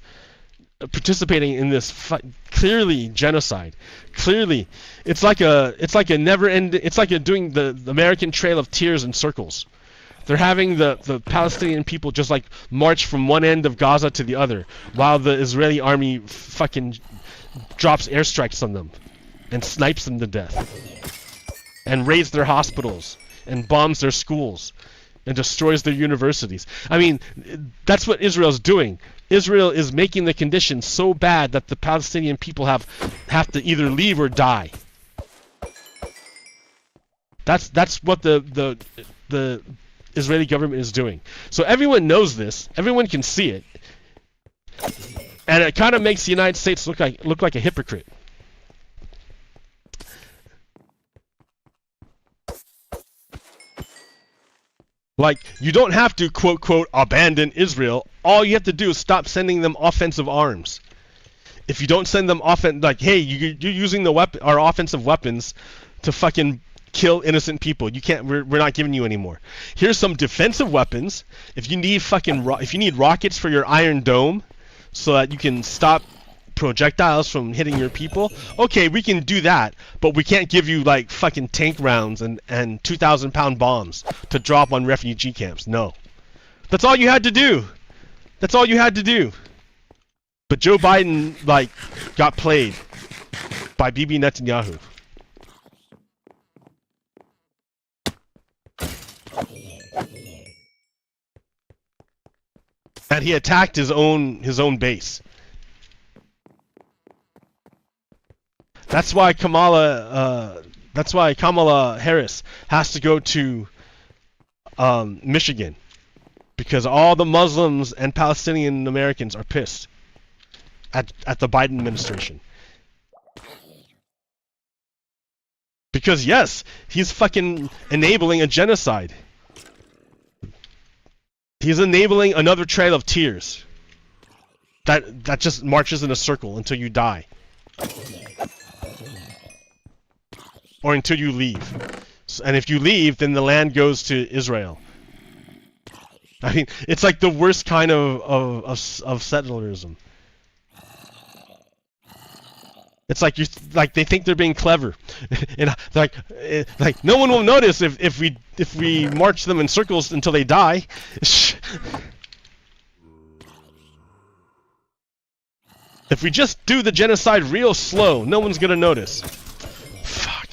participating in this clearly genocide. Clearly, it's like a never end. It's like doing the American Trail of Tears in circles. They're having the Palestinian people just like march from one end of Gaza to the other, while the Israeli army fucking drops airstrikes on them, and snipes them to death, and raids their hospitals, and bombs their schools, and destroys their universities. I mean, that's what Israel's doing. Israel is making the conditions so bad that the Palestinian people have to either leave or die. That's what the Israeli government is doing. So everyone knows this. Everyone can see it, and it kind of makes the United States look like a hypocrite. Like, you don't have to, quote, quote, abandon Israel. All you have to do is stop sending them offensive arms. If you don't send them like, hey, you're using our offensive weapons to fucking kill innocent people. You can't, we're not giving you any more. Here's some defensive weapons. If you need rockets for your Iron Dome so that you can stop projectiles from hitting your people, okay, we can do that, but we can't give you like fucking tank rounds and 2,000-pound bombs to drop on refugee camps. No. That's all you had to do. That's all you had to do. But Joe Biden like got played by Bibi Netanyahu. And he attacked his own base. That's why Kamala Harris has to go to Michigan, because all the Muslims and Palestinian Americans are pissed at the Biden administration. Because yes, he's fucking enabling a genocide. He's enabling another trail of tears that just marches in a circle until you die. Or until you leave. And if you leave, then the land goes to Israel. I mean, it's like the worst kind of settlerism. It's like they think they're being clever, and like no one will notice if we march them in circles until they die. If we just do the genocide real slow, no one's gonna notice. Fuck.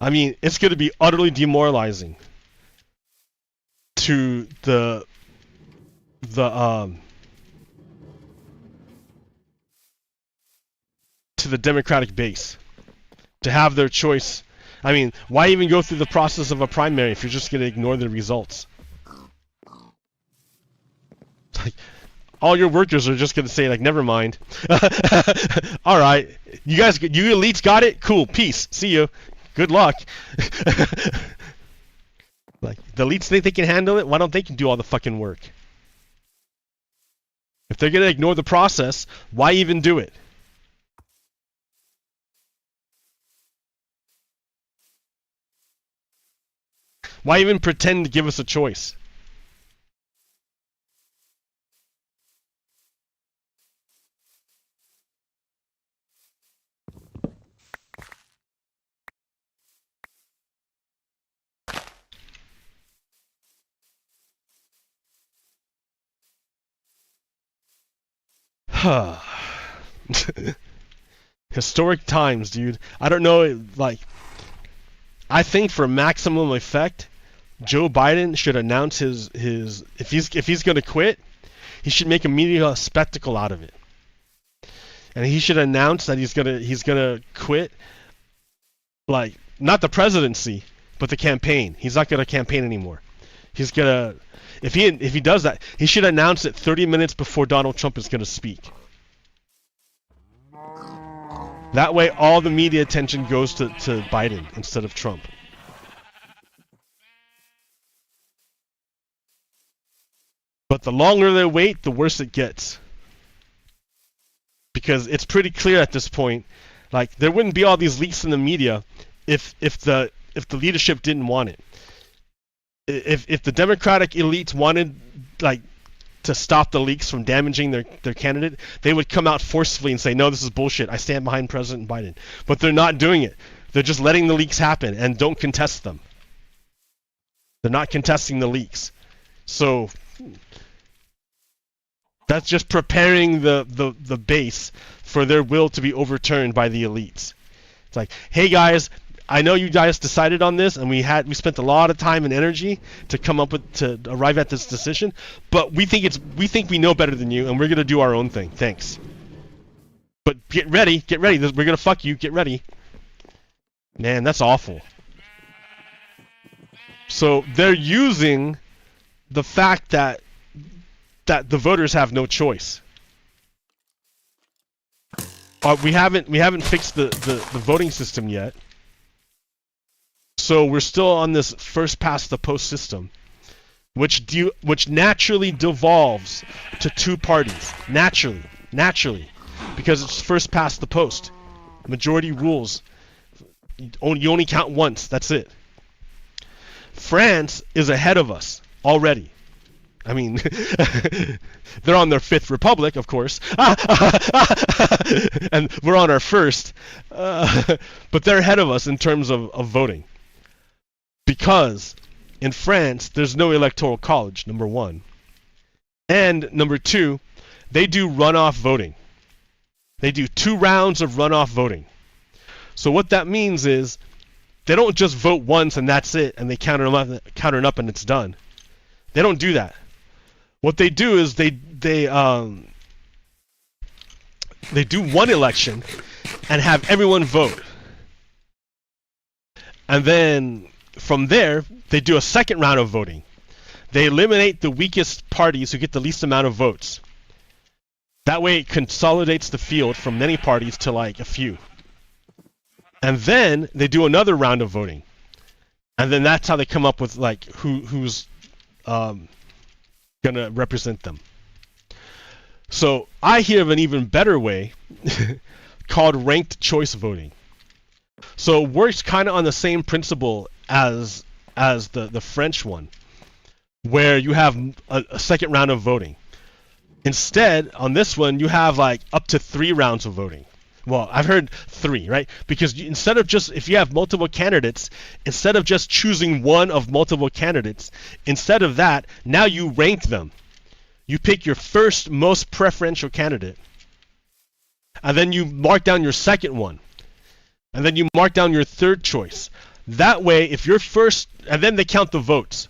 I mean, it's going to be utterly demoralizing to the Democratic base to have their choice. I mean, why even go through the process of a primary if you're just going to ignore the results? Like, all your workers are just going to say, like, never mind. All right, you elites got it? Cool, peace, see you. Good luck. Like, the elites think they can handle it? Why don't they do all the fucking work? If they're going to ignore the process, why even do it? Why even pretend to give us a choice? Historic times, dude. I don't know, like, I think for maximum effect, Joe Biden should announce his if he's gonna quit, he should make a media spectacle out of it, and he should announce that he's gonna quit, like, not the presidency, but the campaign. He's not gonna campaign anymore. He's gonna, if he does that, he should announce it 30 minutes before Donald Trump is gonna speak. That way, all the media attention goes to Biden instead of Trump. But the longer they wait, the worse it gets. Because it's pretty clear at this point, like, there wouldn't be all these leaks in the media if the leadership didn't want it. If the Democratic elites wanted, like, to stop the leaks from damaging their candidate, they would come out forcefully and say, no, this is bullshit. I stand behind President Biden. But they're not doing it. They're just letting the leaks happen and don't contest them. They're not contesting the leaks. So that's just preparing the base for their will to be overturned by the elites. It's like, hey guys, I know you guys decided on this, and we spent a lot of time and energy to arrive at this decision, but we think we know better than you, and we're gonna do our own thing. Thanks. But get ready. We're gonna fuck you. Get ready. Man, that's awful. So they're using the fact that the voters have no choice. We haven't fixed the voting system yet. So we're still on this first past the post system, which naturally devolves to two parties. Naturally, because it's first past the post. Majority rules. You only count once. That's it. France is ahead of us already. I mean, they're on their fifth republic, of course, and we're on our first. But they're ahead of us in terms of voting. Because in France, there's no electoral college, number one. And number two, they do runoff voting. They do 2 rounds of runoff voting. So what that means is they don't just vote once and that's it, and they count it up and it's done. They don't do that. What they do is they do one election and have everyone vote. And then from there, they do a second round of voting. They eliminate the weakest parties who get the least amount of votes. That way it consolidates the field from many parties to like a few. And then they do another round of voting. And then that's how they come up with like who's gonna represent them. So I hear of an even better way called ranked choice voting. So it works kind of on the same principle as the French one, where you have a second round of voting. Instead, on this one, you have like up to 3 rounds of voting. Well, I've heard 3, right? Because instead of just, if you have multiple candidates, instead of just choosing one of multiple candidates, instead of that, now you rank them. You pick your first most preferential candidate, and then you mark down your second one, and then you mark down your third choice. That way, if you're first, and then they count the votes.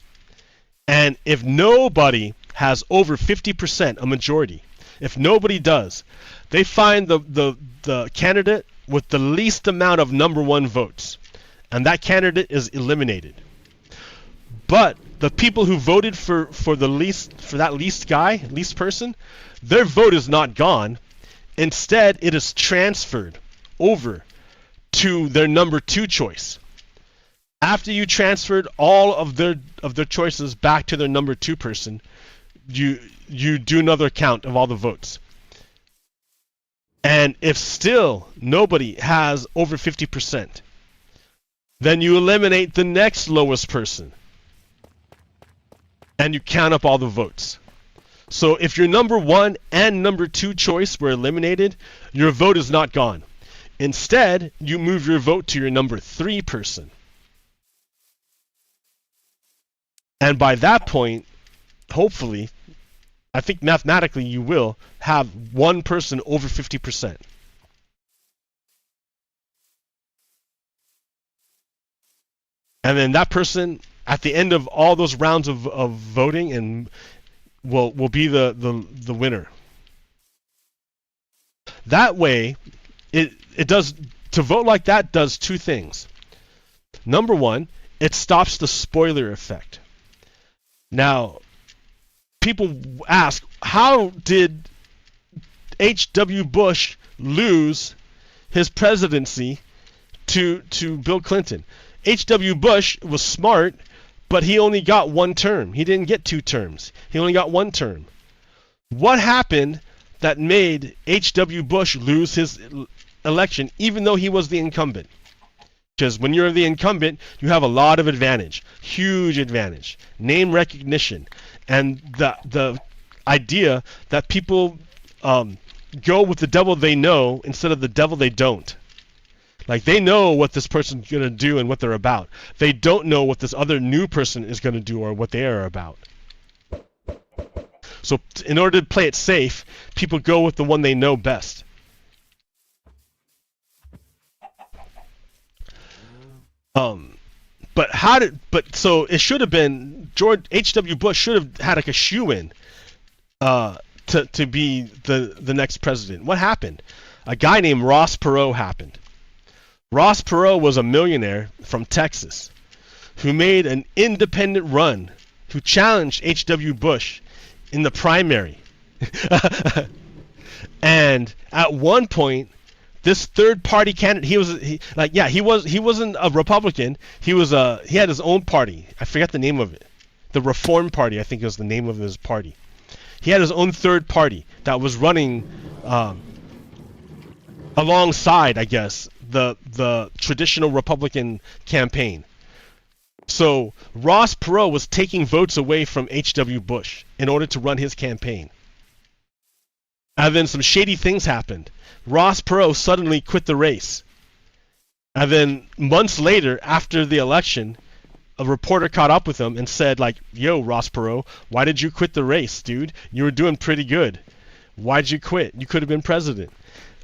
And if nobody has over 50%, a majority, if nobody does, they find the candidate with the least amount of number one votes. And that candidate is eliminated. But the people who voted for that least person, their vote is not gone. Instead, it is transferred over to their number two choice. After you transferred all of their choices back to their number two person, you do another count of all the votes. And if still nobody has over 50%, then you eliminate the next lowest person. And you count up all the votes. So if your number one and number two choice were eliminated, your vote is not gone. Instead, you move your vote to your number three person. And by that point, hopefully, I think mathematically you will have one person over 50%. And then that person, at the end of all those rounds of voting, and will be the winner. That way, it does, to vote like that does two things. Number one, it stops the spoiler effect. Now, people ask, how did H.W. Bush lose his presidency to Bill Clinton? H.W. Bush was smart, but he only got one term. He didn't get two terms. He only got one term. What happened that made H.W. Bush lose his election, even though he was the incumbent? Because when you're the incumbent, you have a lot of advantage, huge advantage, name recognition, and the idea that people go with the devil they know instead of the devil they don't. Like, they know what this person's going to do and what they're about. They don't know what this other new person is going to do or what they are about. So in order to play it safe, people go with the one they know best. So it should have been George H.W. Bush should have had like a shoo-in to be the next president. What happened? A guy named Ross Perot happened. Ross Perot was a millionaire from Texas who made an independent run, who challenged H.W. Bush in the primary. And at one point, this third-party candidate, he wasn't a Republican. He had his own party. I forget the name of it. The Reform Party, I think, was the name of his party. He had his own third party that was running alongside, I guess, the traditional Republican campaign. So Ross Perot was taking votes away from H.W. Bush in order to run his campaign. And then some shady things happened. Ross Perot suddenly quit the race. And then months later, after the election, a reporter caught up with him and said, like, yo, Ross Perot, why did you quit the race, dude? You were doing pretty good. Why'd you quit? You could have been president.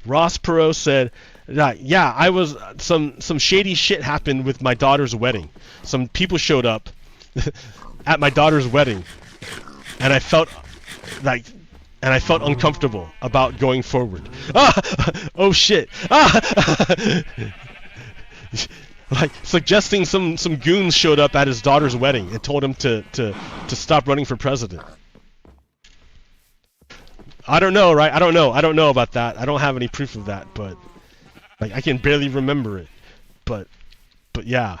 Ross Perot said, yeah, I was, some shady shit happened with my daughter's wedding. Some people showed up at my daughter's wedding, and I felt uncomfortable about going forward. Oh shit. Like, suggesting some goons showed up at his daughter's wedding and told him to stop running for president. I don't know, right? I don't know about that. I don't have any proof of that, but like, I can barely remember it. But yeah.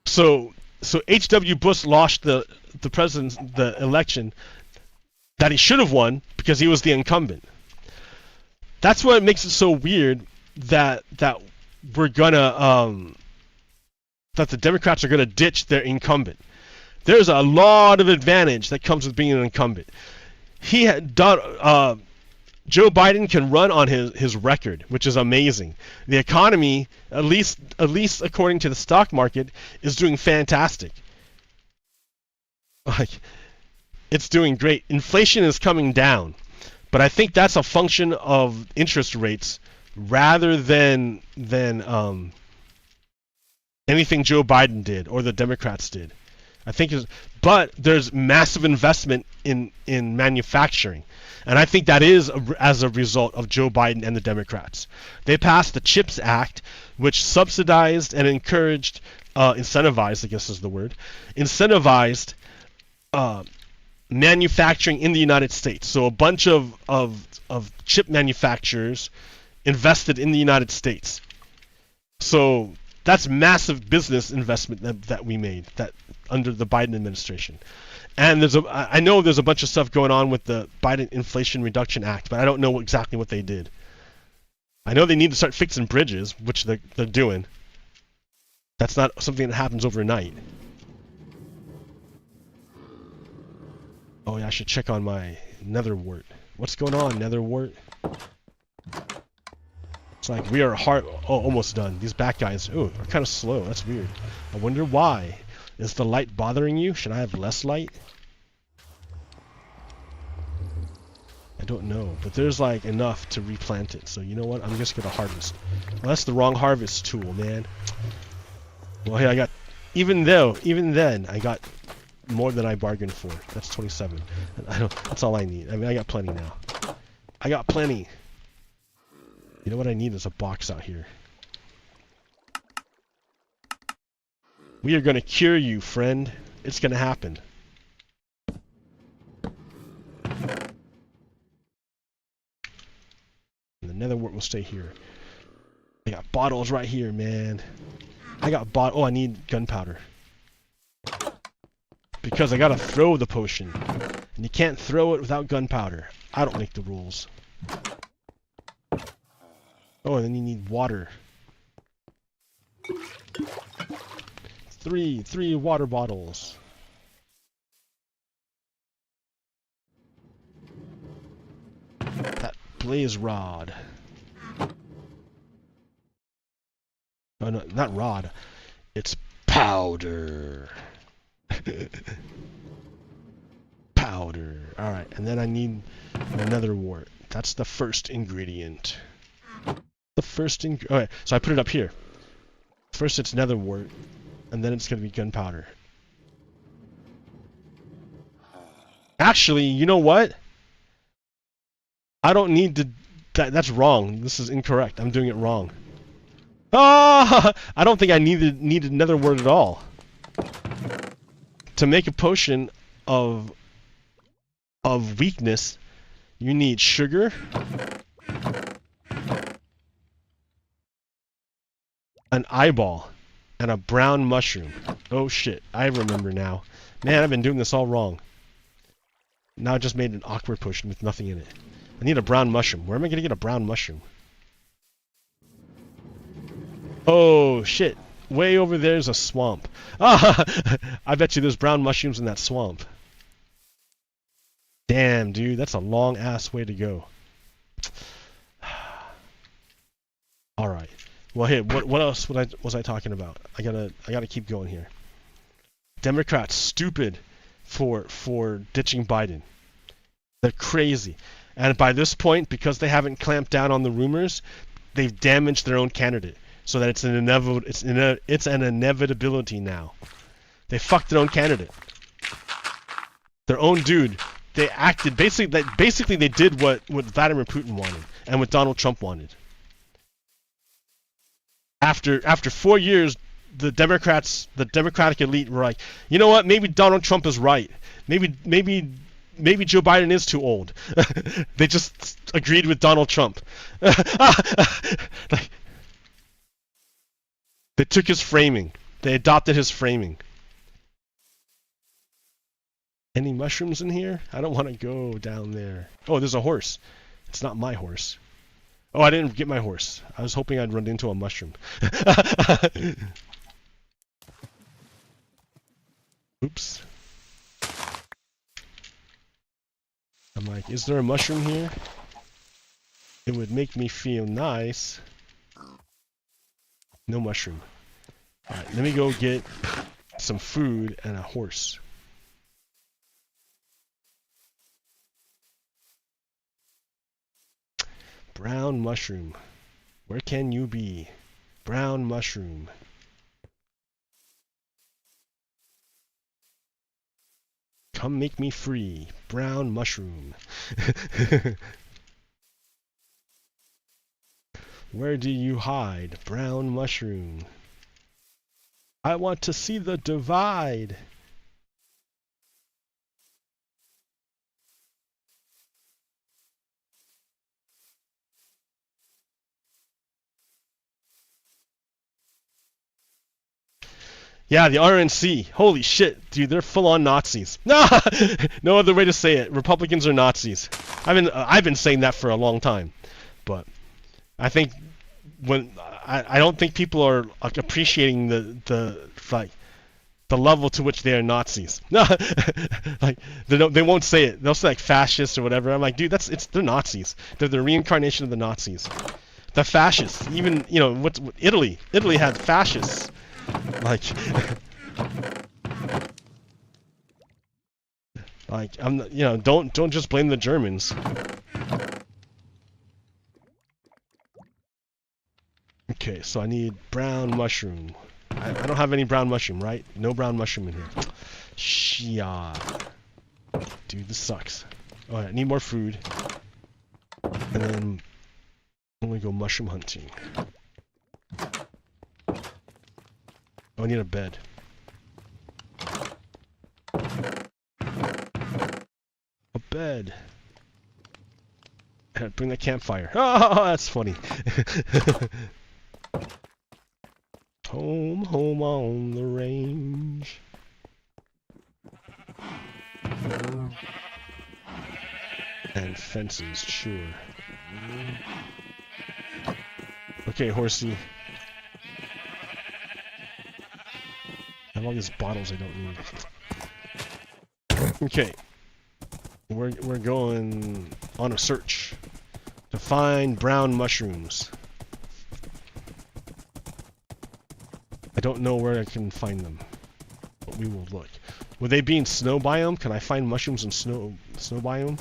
So H.W. Bush lost the election that he should have won because he was the incumbent. That's what makes it so weird that we're gonna that the Democrats are gonna ditch their incumbent. There's a lot of advantage that comes with being an incumbent. He had done. Joe Biden can run on his record, which is amazing. The economy, at least according to the stock market, is doing fantastic. Like, it's doing great. Inflation is coming down, but I think that's a function of interest rates rather than anything Joe Biden did or the Democrats did. I think but there's massive investment in manufacturing, and I think that is as a result of Joe Biden and the Democrats. They passed the CHIPS Act, which subsidized and encouraged, incentivized, I guess is the word, incentivized manufacturing in the United States. So a bunch of chip manufacturers invested in the United States. So that's massive business investment that we made that under the Biden administration. And I know there's a bunch of stuff going on with the Biden Inflation Reduction Act, but I don't know exactly what they did. I know they need to start fixing bridges, which they're doing. That's not something that happens overnight. Oh yeah, I should check on my nether wart. What's going on, nether wart? It's like we are almost done. These back guys, are kind of slow. That's weird. I wonder why. Is the light bothering you? Should I have less light? I don't know, but there's like enough to replant it. So you know what? I'm just gonna harvest. Well, that's the wrong harvest tool, man. Well, hey, I got. Even then, I got more than I bargained for. That's 27. That's all I need. I mean, I got plenty now. I got plenty. You know what I need is a box out here. We are gonna cure you, friend. It's gonna happen. And the nether wart will stay here. I got bottles right here, man. I got oh, I need gunpowder. Because I gotta throw the potion. And you can't throw it without gunpowder. I don't make the rules. Oh, and then you need water. Three water bottles. That blaze rod. Oh no, not rod. It's powder. Powder. Alright, and then I need another wart. That's the first ingredient. Alright, so I put it up here. First it's nether wart, and then it's gonna be gunpowder. Actually, you know what? I don't need to... That's wrong. This is incorrect. I'm doing it wrong. Ah! I don't think I needed nether wart at all. To make a potion of weakness, you need sugar, an eyeball, and a brown mushroom. Oh shit, I remember now. Man, I've been doing this all wrong. Now I just made an awkward potion with nothing in it. I need a brown mushroom. Where am I gonna get a brown mushroom? Oh shit, way over there's a swamp. Ah, I bet you there's brown mushrooms in that swamp. Damn, dude, that's a long ass way to go. All right. Well, hey, what else was I talking about? I gotta keep going here. Democrats stupid for ditching Biden. They're crazy, and by this point, because they haven't clamped down on the rumors, they've damaged their own candidate, so that it's an inevitability now. They fucked their own candidate, their own dude. They acted basically they did what Vladimir Putin wanted and what Donald Trump wanted. After 4 years, the Democratic elite were like, you know what? Maybe Donald Trump is right. Maybe Joe Biden is too old. They just agreed with Donald Trump. Like, they took his framing. They adopted his framing. Any mushrooms in here? I don't want to go down there. Oh, there's a horse. It's not my horse. Oh, I didn't get my horse. I was hoping I'd run into a mushroom. Oops. I'm like, is there a mushroom here? It would make me feel nice. No mushroom. Alright, let me go get some food and a horse. Brown mushroom. Where can you be? Brown mushroom. Come make me free. Brown mushroom. Where do you hide? Brown mushroom. I want to see the divide. Yeah, the RNC. Holy shit, dude, they're full-on Nazis. No other way to say it. Republicans are Nazis. I've been saying that for a long time, but I think I don't think people are like appreciating the level to which they are Nazis. No, like they won't say it. They'll say like fascists or whatever. I'm like, dude, they're Nazis. They're the reincarnation of the Nazis. The fascists. Even what Italy had fascists. Like, don't just blame the Germans. Okay, so I need brown mushroom. I don't have any brown mushroom, right? No brown mushroom in here. Shia. Dude, this sucks. Alright, I need more food. And then I'm gonna go mushroom hunting. Oh, I need a bed. A bed. Bring the campfire. Oh, that's funny. Home on the range. And fences, sure. Okay, horsey. I have all these bottles I don't need. Okay. We're going on a search to find brown mushrooms. I don't know where I can find them, but we will look. Would they be in snow biome? Can I find mushrooms in snow biome?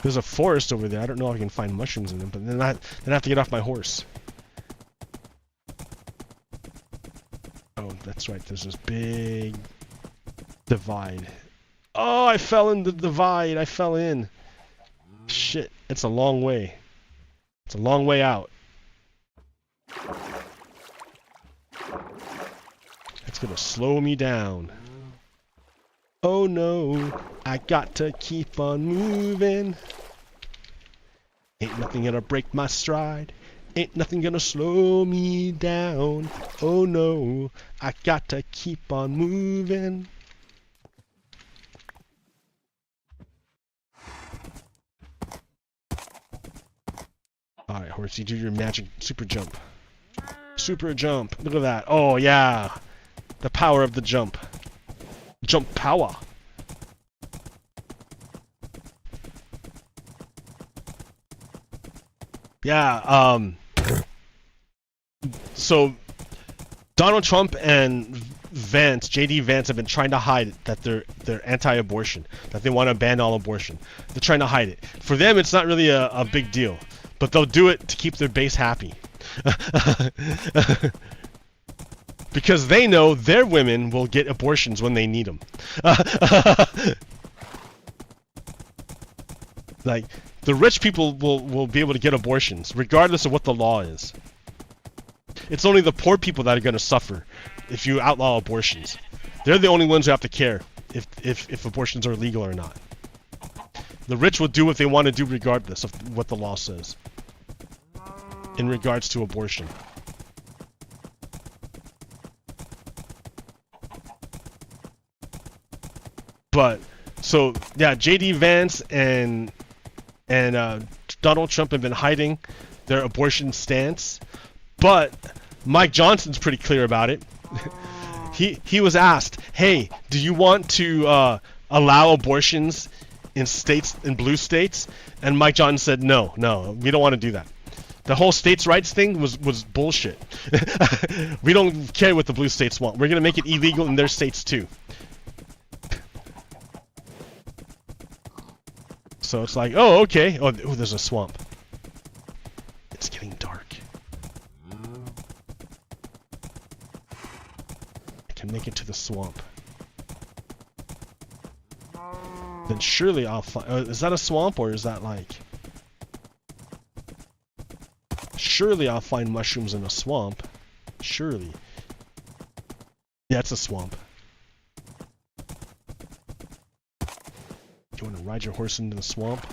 There's a forest over there. I don't know if I can find mushrooms in them, but then I have to get off my horse. Oh, that's right. There's this big divide. Oh, I fell in the divide. I fell in. Shit. It's a long way. It's a long way out. It's gonna slow me down. Oh no, I got to keep on moving. Ain't nothing gonna break my stride. Ain't nothing gonna slow me down. Oh no, I got to keep on moving. Alright, horsey, do your magic super jump. Super jump. Look at that. Oh, yeah. The power of the jump. Jump power. Yeah, so Donald Trump and Vance, JD Vance, have been trying to hide that they're anti-abortion, that they want to ban all abortion. They're trying to hide it. For them, it's not really a big deal, but they'll do it to keep their base happy. Because they know their women will get abortions when they need them. Like, the rich people will be able to get abortions, regardless of what the law is. It's only the poor people that are going to suffer if you outlaw abortions. They're the only ones who have to care if abortions are legal or not. The rich will do what they want to do regardless of what the law says in regards to abortion. But, so, yeah, JD Vance and Donald Trump have been hiding their abortion stance, but Mike Johnson's pretty clear about it. He was asked, hey, do you want to allow abortions in blue states? And Mike Johnson said, no, we don't want to do that. The whole states' rights thing was bullshit. We don't care what the blue states want. We're going to make it illegal in their states too. So it's like, oh, okay. Oh, there's a swamp. It's getting dark. I can make it to the swamp, then surely I'll find... is that a swamp, or is that like... Surely I'll find mushrooms in a swamp. Surely. Yeah, it's a swamp. You want to ride your horse into the swamp?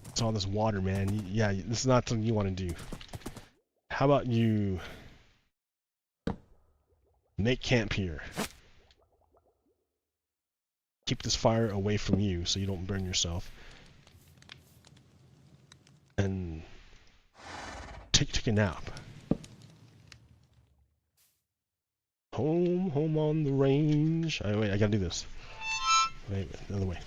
It's all this water, man. Yeah, this is not something you want to do. How about you make camp here? Keep this fire away from you so you don't burn yourself. And take a nap. Home on the range. Oh, wait, I gotta do this. Wait, the other way.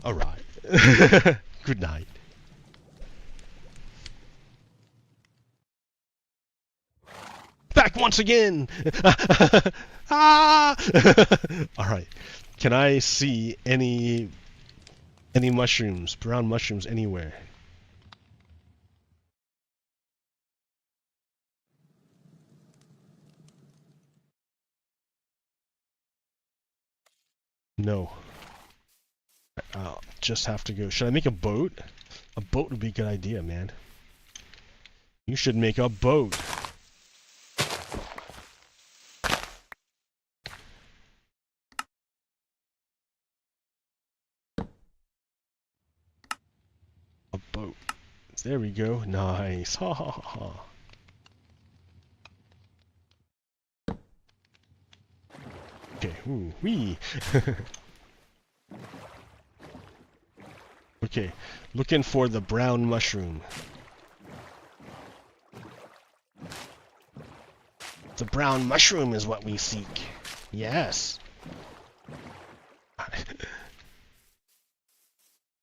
Alright. Good night. Back once again! Ah! Alright. Can I see any mushrooms, brown mushrooms anywhere? No. I'll just have to go. Should I make a boat? A boat would be a good idea, man. You should make a boat. A boat. There we go. Nice. Ha ha ha ha. Okay. Ooh, wee. Okay, looking for the brown mushroom. The brown mushroom is what we seek. Yes.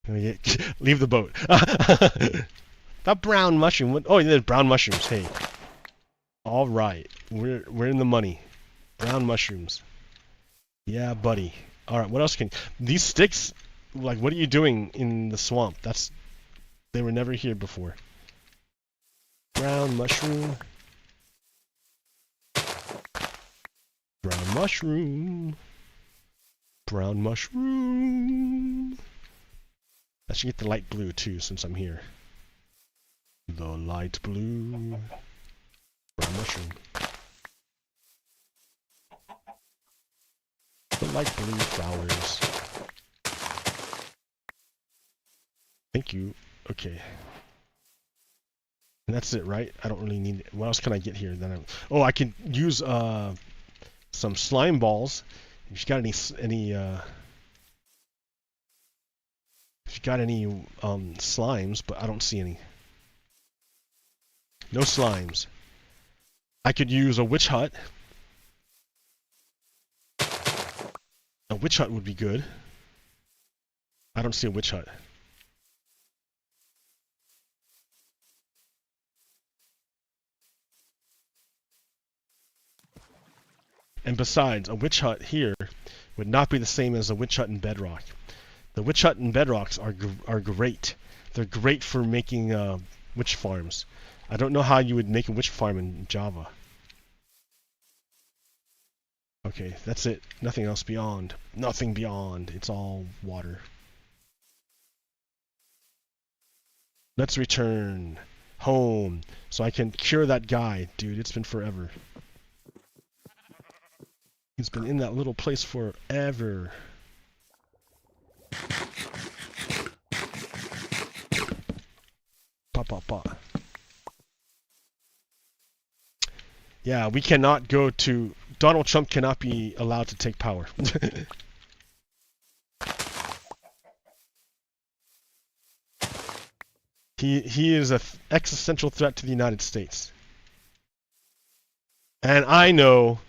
Leave the boat. That brown mushroom. Oh, there's brown mushrooms. Hey. All right, we're in the money. Brown mushrooms. Yeah, buddy. All right, what else can these sticks? Like, what are you doing in the swamp? They were never here before. Brown mushroom. Brown mushroom. Brown mushroom. I should get the light blue too, since I'm here. The light blue. Brown mushroom. The light blue flowers. Thank you. Okay. And that's it, right? I don't really need it. What else can I get here? Oh, I can use some slime balls. If you got any slimes, but I don't see any. No slimes. I could use a witch hut. A witch hut would be good. I don't see a witch hut. And besides, a witch hut here would not be the same as a witch hut in Bedrock. The witch hut in Bedrocks are great. They're great for making witch farms. I don't know how you would make a witch farm in Java. Okay, that's it. Nothing else beyond. Nothing beyond. It's all water. Let's return home so I can cure that guy. Dude, it's been forever. He's been in that little place forever. Pa pa pa. Yeah, we cannot go to... Donald Trump cannot be allowed to take power. He is an existential threat to the United States. And I know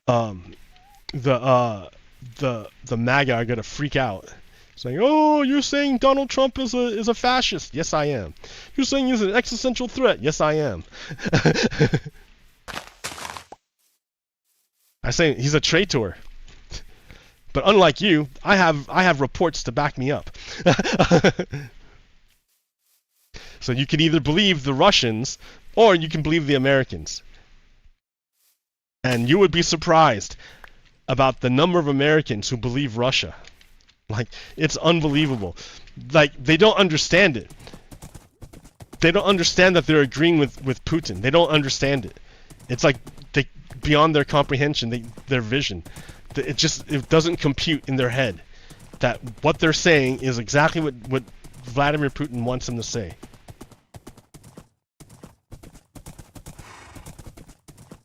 um, the MAGA are gonna freak out, saying, "Oh, you're saying Donald Trump is a fascist? Yes, I am. You're saying he's an existential threat? Yes, I am. I say he's a traitor." But unlike you, I have reports to back me up. So you can either believe the Russians or you can believe the Americans. And you would be surprised about the number of Americans who believe Russia. Like, it's unbelievable. Like, they don't understand it. They don't understand that they're agreeing with Putin. They don't understand it. It's like beyond their comprehension, their vision. It doesn't compute in their head that what they're saying is exactly what Vladimir Putin wants them to say.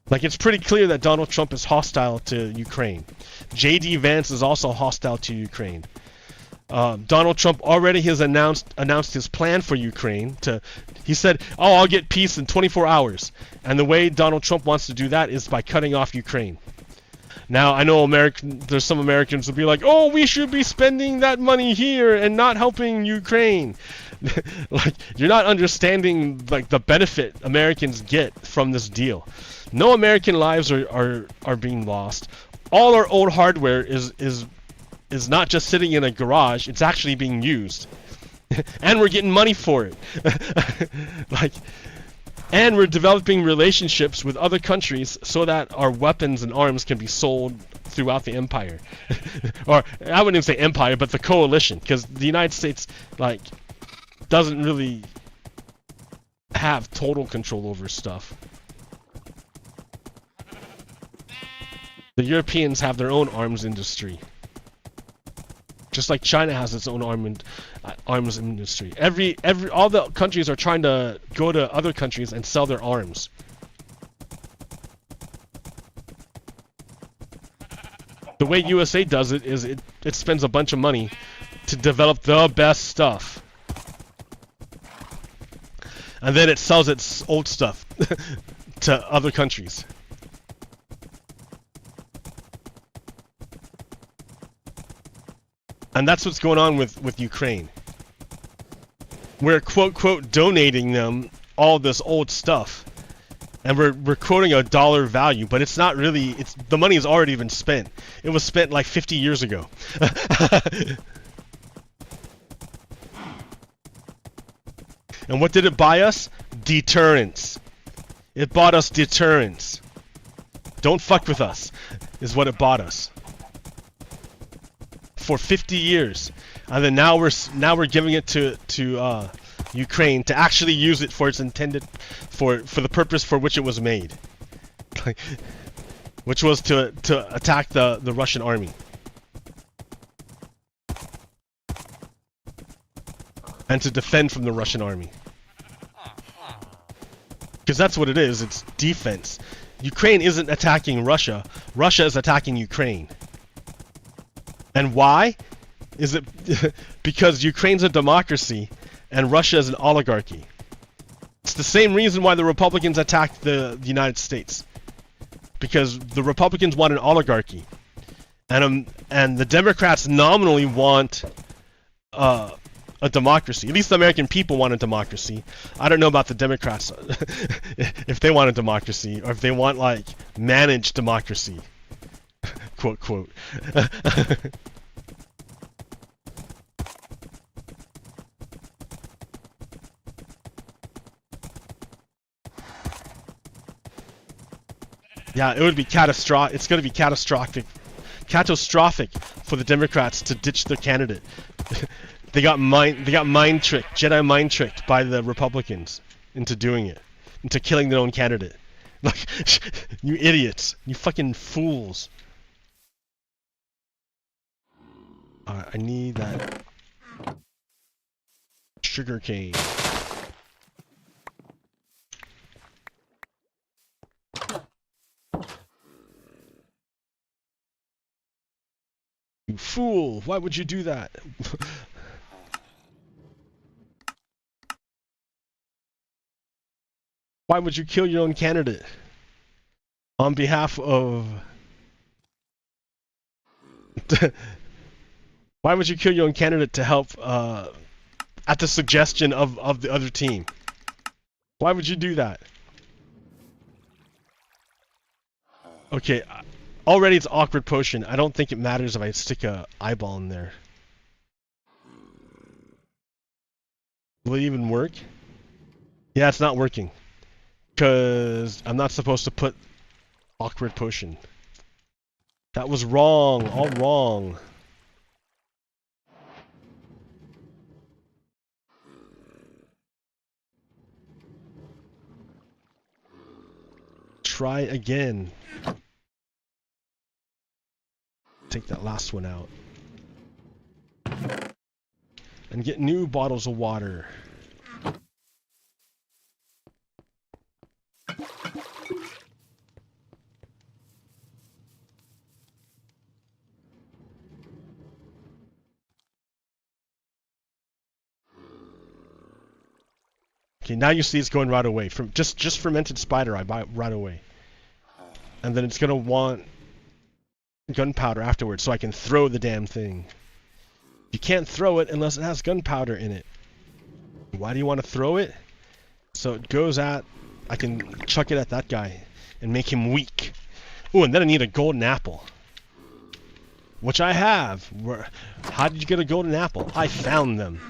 Like, it's pretty clear that Donald Trump is hostile to Ukraine. J.D. Vance is also hostile to Ukraine. Donald Trump already has announced his plan for Ukraine. He said, "Oh, I'll get peace in 24 hours." And the way Donald Trump wants to do that is by cutting off Ukraine. Now, I know there's some Americans who will be like, "Oh, we should be spending that money here and not helping Ukraine." Like, you're not understanding like the benefit Americans get from this deal. No American lives are being lost. All our old hardware is not just sitting in a garage, it's actually being used. And we're getting money for it. Like, and we're developing relationships with other countries so that our weapons and arms can be sold throughout the empire. Or, I wouldn't even say empire, but the coalition, because the United States, like, doesn't really have total control over stuff. The Europeans have their own arms industry. Just like China has its own arms industry. All the countries are trying to go to other countries and sell their arms. The way USA does it is it spends a bunch of money to develop the best stuff. And then it sells its old stuff to other countries. And that's what's going on with Ukraine. We're quote donating them all this old stuff. And we're quoting a dollar value, but it's not really, the money has already been spent. It was spent like 50 years ago. And what did it buy us? Deterrence. It bought us deterrence. Don't fuck with us, is what it bought us. For 50 years, and then now we're giving it to Ukraine to actually use it for its intended for the purpose for which it was made, which was to attack the Russian army. And to defend from the Russian army. Because that's what it is, it's defense. Ukraine isn't attacking Russia, Russia is attacking Ukraine. And why? Is it because Ukraine's a democracy and Russia is an oligarchy? It's the same reason why the Republicans attacked the United States. Because the Republicans want an oligarchy. And the Democrats nominally want a democracy. At least the American people want a democracy. I don't know about the Democrats if they want a democracy or if they want like managed democracy. Quote. Yeah, it would be catastrophic. It's going to be catastrophic for the Democrats to ditch their candidate. They got mind tricked, Jedi mind tricked by the Republicans into doing it, into killing their own candidate. Like, you idiots, you fucking fools. Alright, I need that sugar cane. You fool! Why would you do that? Why would you kill your own candidate? On behalf of Why would you kill your own candidate to help at the suggestion of the other team? Why would you do that? Okay, already it's awkward potion. I don't think it matters if I stick a eyeball in there. Will it even work? Yeah, it's not working. Because I'm not supposed to put awkward potion. That was wrong. All wrong. Try again. Take that last one out. And get new bottles of water. Okay, now you see it's going right away. From just fermented spider, I buy it right away. And then it's gonna want gunpowder afterwards, so I can throw the damn thing. You can't throw it unless it has gunpowder in it. Why do you want to throw it? So it goes at... I can chuck it at that guy and make him weak. Ooh, and then I need a golden apple. Which I have. How did you get a golden apple? I found them.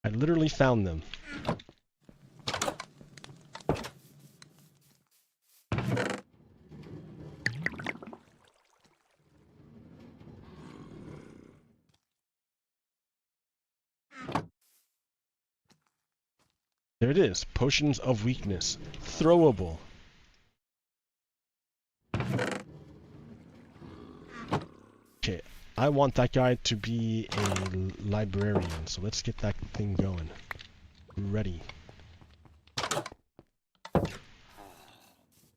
I literally found them. There it is. Potions of weakness. Throwable. Okay, I want that guy to be a librarian, so let's get that thing going. Ready.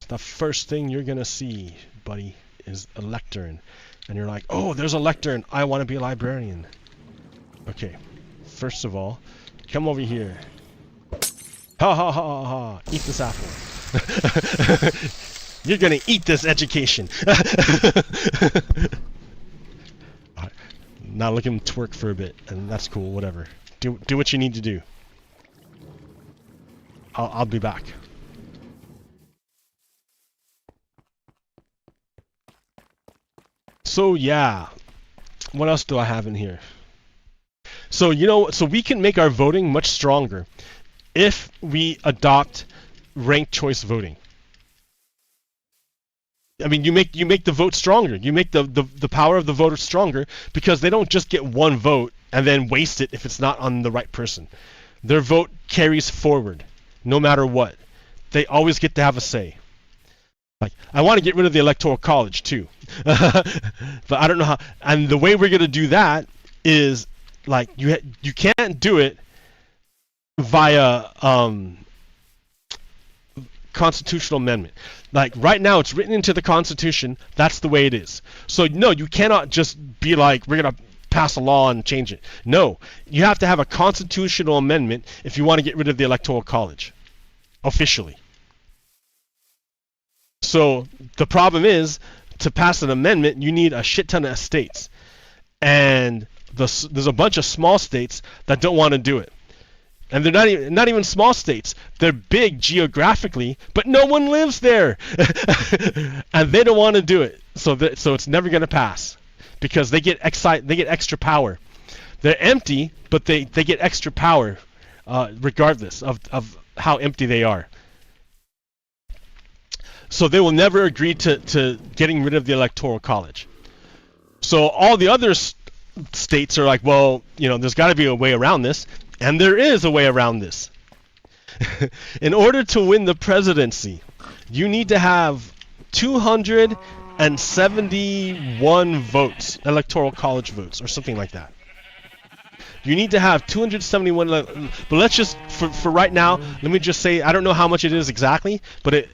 The first thing you're gonna see, buddy, is a lectern. And you're like, oh, there's a lectern. I want to be a librarian. Okay, first of all, come over here. Ha ha ha ha ha! Eat this apple. You're gonna eat this education. Alright. Now look at him twerk for a bit, and that's cool. Whatever. Do what you need to do. I'll be back. So yeah, what else do I have in here? So so we can make our voting much stronger if we adopt ranked choice voting. I mean, you make the vote stronger. You make the power of the voter stronger because they don't just get one vote and then waste it if it's not on the right person. Their vote carries forward, no matter what. They always get to have a say. Like, I want to get rid of the Electoral College too, but I don't know how. And the way we're gonna do that is like you can't do it via constitutional amendment. Like right now it's written into the Constitution, that's the way it is. So no, you cannot just be like, we're gonna pass a law and change it. No, you have to have a constitutional amendment if you want to get rid of the Electoral College officially. So the problem is, to pass an amendment you need a shit ton of states, and there's a bunch of small states that don't want to do it. And they're not even small states. They're big geographically, but no one lives there. And they don't want to do it. So it's never going to pass because they get extra power. They're empty, but they get extra power regardless of how empty they are. So they will never agree to getting rid of the Electoral College. So all the other states are like, well, there's got to be a way around this. And there is a way around this. In order to win the presidency, you need to have 271 votes, Electoral College votes, or something like that. You need to have 271, but let's just, for right now, let me just say, I don't know how much it is exactly, but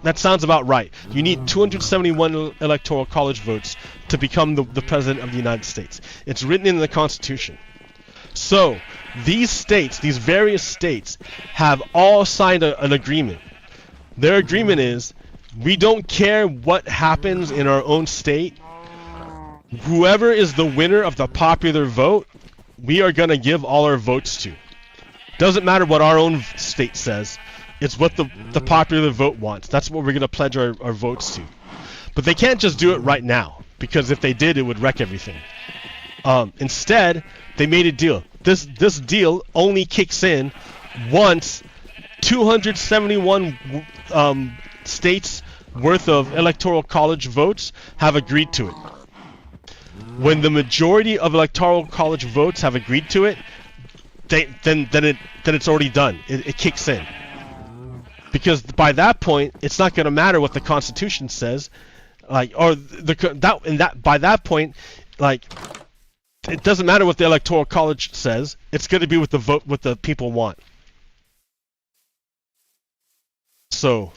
that sounds about right. You need 271 Electoral College votes to become the President of the United States. It's written in the Constitution. So, these states, these various states, have all signed an agreement. Their agreement is, We don't care what happens in our own state. Whoever is the winner of the popular vote, we are going to give all our votes to. Doesn't matter what our own state says. It's what the popular vote wants. That's what we're going to pledge our votes to. But they can't just do it right now, because if they did, it would wreck everything. Instead, they made a deal. This deal only kicks in once 271 states worth of electoral college votes have agreed to it. When the majority of electoral college votes have agreed to it, then it's already done. It kicks in. Because by that point, it's not going to matter what the Constitution says, by that point, like, it doesn't matter what the Electoral College says. It's going to be what the people want. So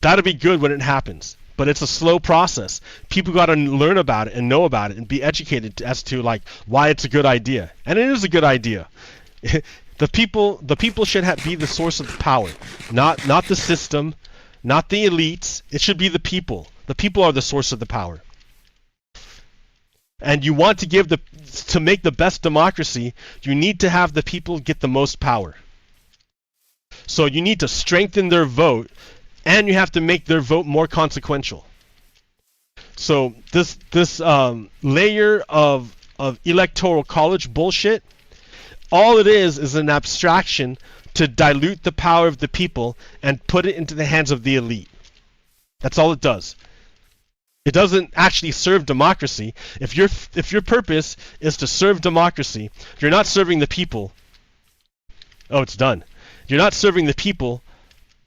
that'll be good when it happens, but it's a slow process. People got to learn about it and know about it and be educated as to like why it's a good idea, and it is a good idea. The people should be the source of the power, not the system, not the elites. It should be the people. The people are the source of the power. And you want to make the best democracy, you need to have the people get the most power. So you need to strengthen their vote, and you have to make their vote more consequential. So this layer of electoral college bullshit, all it is an abstraction to dilute the power of the people and put it into the hands of the elite. That's all it does. It doesn't actually serve democracy. If your purpose is to serve democracy, you're not serving the people. Oh, it's done. You're not serving the people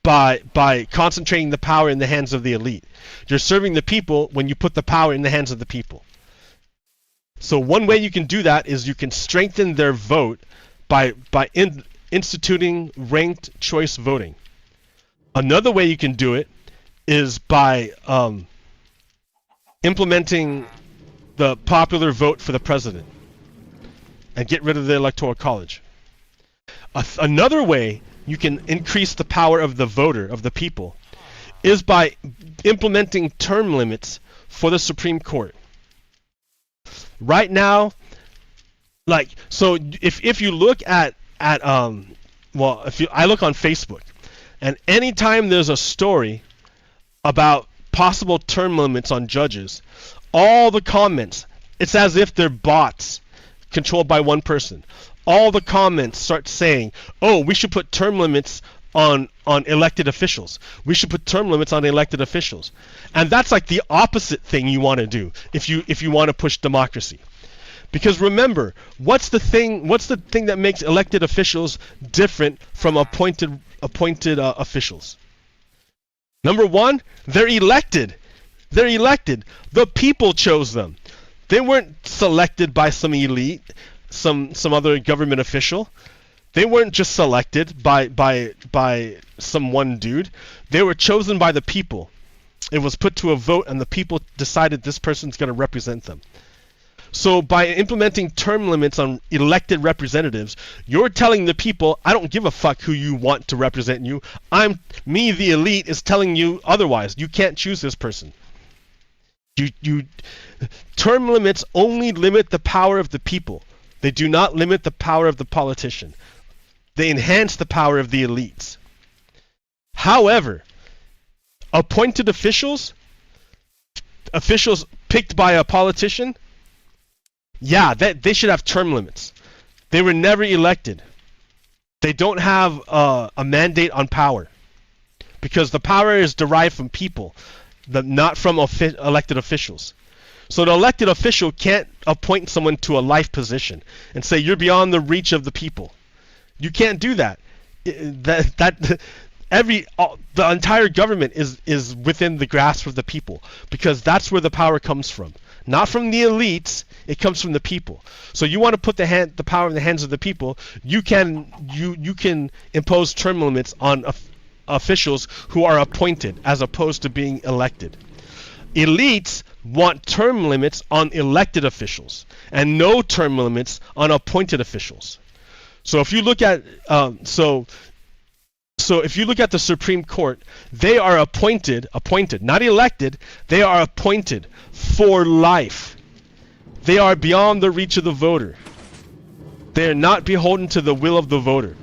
by concentrating the power in the hands of the elite. You're serving the people when you put the power in the hands of the people. So one way you can do that is you can strengthen their vote by instituting ranked choice voting. Another way you can do it is by implementing the popular vote for the president and get rid of the electoral college. Another way you can increase the power of the voter, of the people, is by implementing term limits for the Supreme Court. Right now, like, so if you look at I look on Facebook, and anytime there's a story about possible term limits on judges, all the comments, it's as if they're bots controlled by one person. All the comments start saying, oh, we should put term limits on elected officials. We should put term limits on elected officials. And that's like the opposite thing you want to do if you want to push democracy. Because remember, what's the thing that makes elected officials different from appointed officials? Number one, they're elected. They're elected. The people chose them. They weren't selected by some elite, some other government official. They weren't just selected by some one dude. They were chosen by the people. It was put to a vote, and the people decided this person's going to represent them. So by implementing term limits on elected representatives, you're telling the people, I don't give a fuck who you want to represent you. Me, the elite, is telling you otherwise. You can't choose this person. Term limits only limit the power of the people. They do not limit the power of the politician. They enhance the power of the elites. However, appointed officials picked by a politician, yeah, they should have term limits. They were never elected. They don't have a mandate on power, because the power is derived from people, not from elected officials. So an elected official can't appoint someone to a life position and say you're beyond the reach of the people. You can't do that. The entire government is within the grasp of the people, because that's where the power comes from. Not from the elites, it comes from the people. So you want to put the power in the hands of the people, you can impose term limits on officials who are appointed as opposed to being elected. Elites want term limits on elected officials and no term limits on appointed officials. So if you look at so So if you look at the Supreme Court, they are appointed, not elected, they are appointed for life. They are beyond the reach of the voter. They are not beholden to the will of the voter.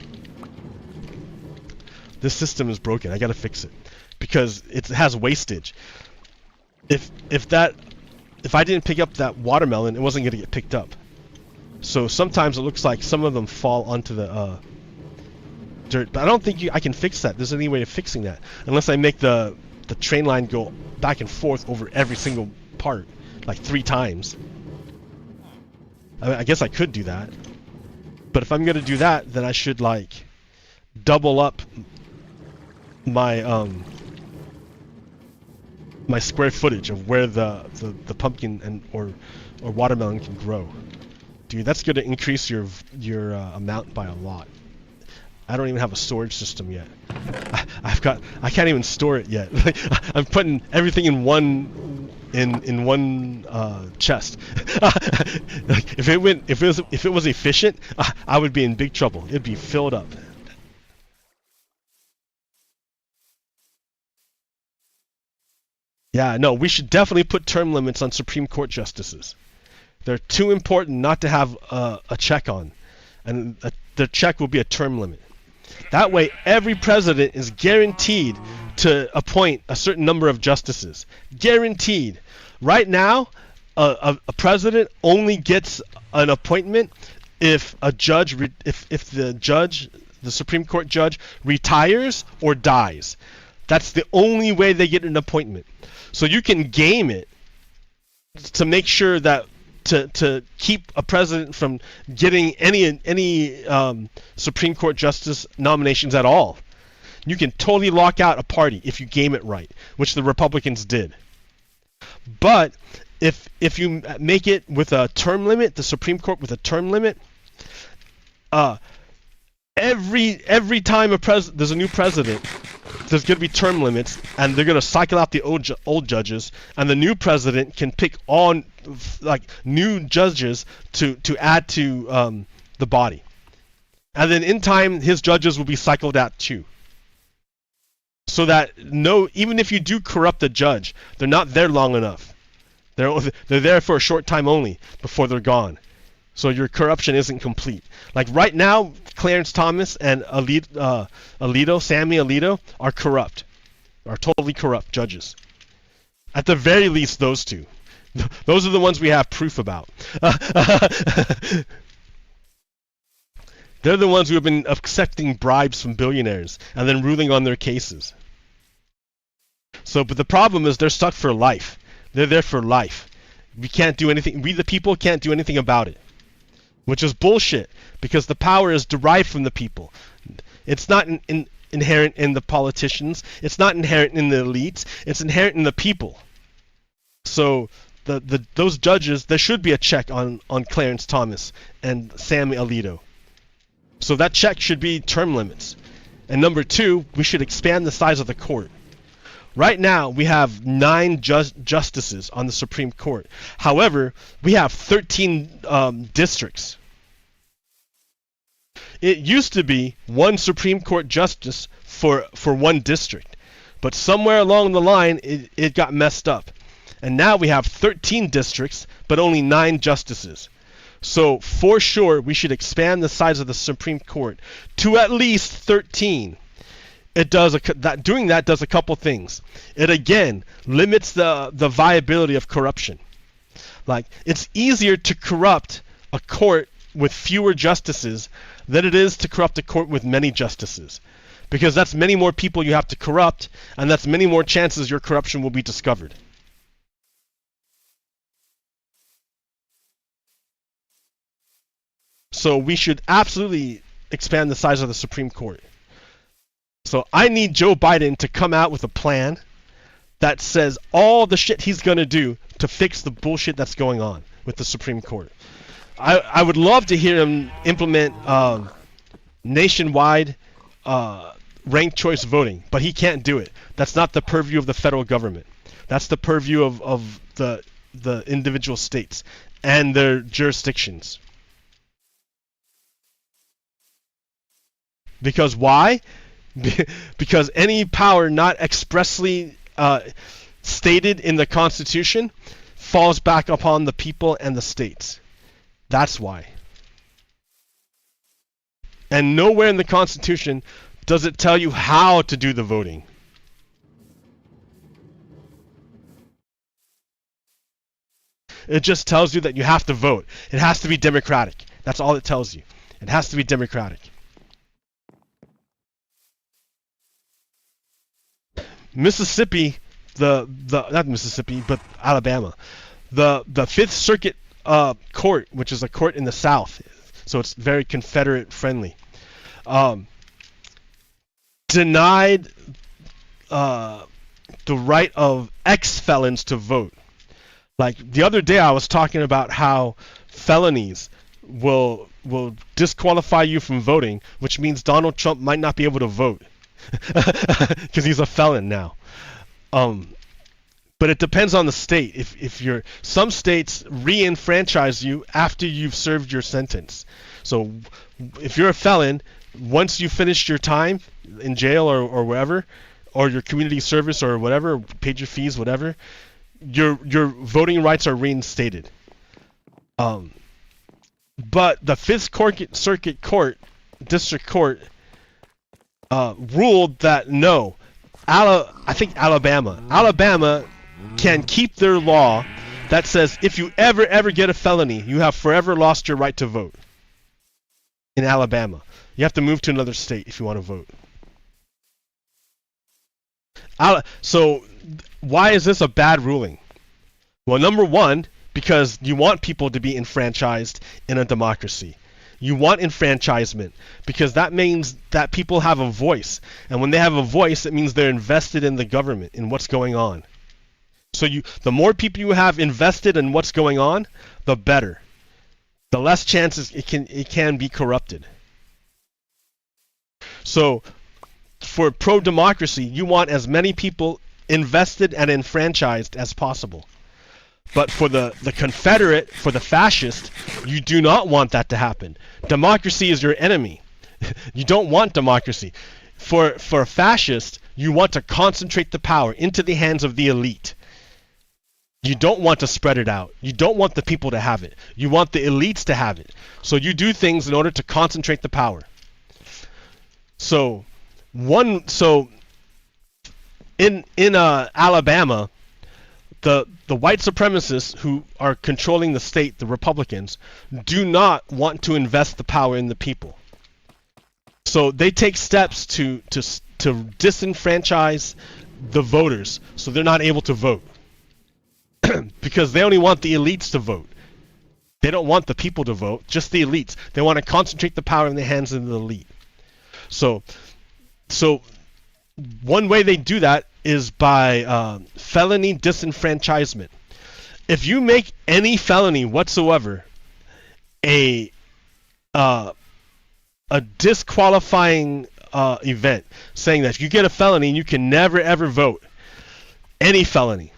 This system is broken. I gotta fix it because it has wastage. If I didn't pick up that watermelon, it wasn't gonna get picked up. So sometimes it looks like some of them fall onto the dirt, but I don't think I can fix that. There's any way of fixing that unless I make the train line go back and forth over every single part like 3 times. I mean, I guess I could do that, but if I'm gonna do that, then I should like double up my my square footage of where the pumpkin and or watermelon can grow. Dude, that's gonna increase your amount by a lot. I don't even have a storage system yet. I can't even store it yet. Like, I'm putting everything in one chest. Like, if it was efficient, I would be in big trouble. It'd be filled up. Yeah, no, we should definitely put term limits on Supreme Court justices. They're too important not to have a check on, and the check will be a term limit. That way, every president is guaranteed to appoint a certain number of justices. Guaranteed. Right now, a president only gets an appointment if the Supreme Court judge retires or dies. That's the only way they get an appointment. So you can game it to make sure that to keep a president from getting any Supreme Court justice nominations at all. You can totally lock out a party if you game it right, which the Republicans did. But if you make it with a term limit, the Supreme Court with a term limit, every time there's a new president, there's going to be term limits, and they're going to cycle out the old judges, and the new president can pick on like new judges to add to the body, and then in time his judges will be cycled out too. So that even if you do corrupt a judge, they're not there long enough. They're there for a short time only before they're gone. So your corruption isn't complete. Like right now, Clarence Thomas and Sammy Alito are corrupt, are totally corrupt judges. At the very least, those two. Those are the ones we have proof about. They're the ones who have been accepting bribes from billionaires and then ruling on their cases. So, but the problem is they're stuck for life. They're there for life. We can't do anything. We, the people, can't do anything about it. Which is bullshit, because the power is derived from the people. It's not inherent in the politicians. It's not inherent in the elites. It's inherent in the people. So those judges, there should be a check on Clarence Thomas and Sammy Alito. So that check should be term limits. And number 2, we should expand the size of the court. Right now, we have 9 justices on the Supreme Court. However, we have 13 districts. It used to be 1 Supreme Court justice for 1 district. But somewhere along the line, it got messed up. And now we have 13 districts, but only 9 justices. So, for sure, we should expand the size of the Supreme Court to at least 13. Doing that does a couple things. It again limits the viability of corruption. Like, it's easier to corrupt a court with fewer justices than it is to corrupt a court with many justices, because that's many more people you have to corrupt, and that's many more chances your corruption will be discovered. So we should absolutely expand the size of the Supreme Court. So I need Joe Biden to come out with a plan that says all the shit he's going to do to fix the bullshit that's going on with the Supreme Court. I would love to hear him implement nationwide ranked choice voting, but he can't do it. That's not the purview of the federal government. That's the purview of the individual states and their jurisdictions. Because why? because any power not expressly stated in the Constitution falls back upon the people and the states. That's why. And nowhere in the Constitution does it tell you how to do the voting. It just tells you that you have to vote. It has to be democratic. That's all it tells you. It has to be democratic. Mississippi, not Mississippi, but Alabama, the Fifth Circuit Court, which is a court in the South, so it's very Confederate friendly, denied the right of ex-felons to vote. Like the other day, I was talking about how felonies will disqualify you from voting, which means Donald Trump might not be able to vote because he's a felon now. But it depends on the state. If you're, some states re-enfranchise you after you've served your sentence. So if you're a felon, once you finished your time in jail or wherever, or your community service or whatever, paid your fees, whatever, your voting rights are reinstated. But the Fifth Circuit Court, District Court, ruled that no, I think Alabama can keep their law that says if you ever get a felony, you have forever lost your right to vote. In Alabama, you have to move to another state if you want to vote. So why is this a bad ruling? Well, number one, because you want people to be enfranchised in a democracy. You want enfranchisement because that means that people have a voice. And when they have a voice, it means they're invested in the government, in what's going on. So the more people you have invested in what's going on, the better. The less chances it can be corrupted. So for pro-democracy, you want as many people invested and enfranchised as possible. But for the Confederate, for the fascist, you do not want that to happen. Democracy is your enemy. You don't want democracy. For a fascist, you want to concentrate the power into the hands of the elite. You don't want to spread it out. You don't want the people to have it. You want the elites to have it. So you do things in order to concentrate the power. So in Alabama, the white supremacists who are controlling the state, the Republicans, do not want to invest the power in the people. So they take steps to disenfranchise the voters, so they're not able to vote. Because they only want the elites to vote. They don't want the people to vote, just the elites. They want to concentrate the power in the hands of the elite. So one way they do that is by felony disenfranchisement. If you make any felony whatsoever a disqualifying event, saying that if you get a felony, you can never ever vote, any felony,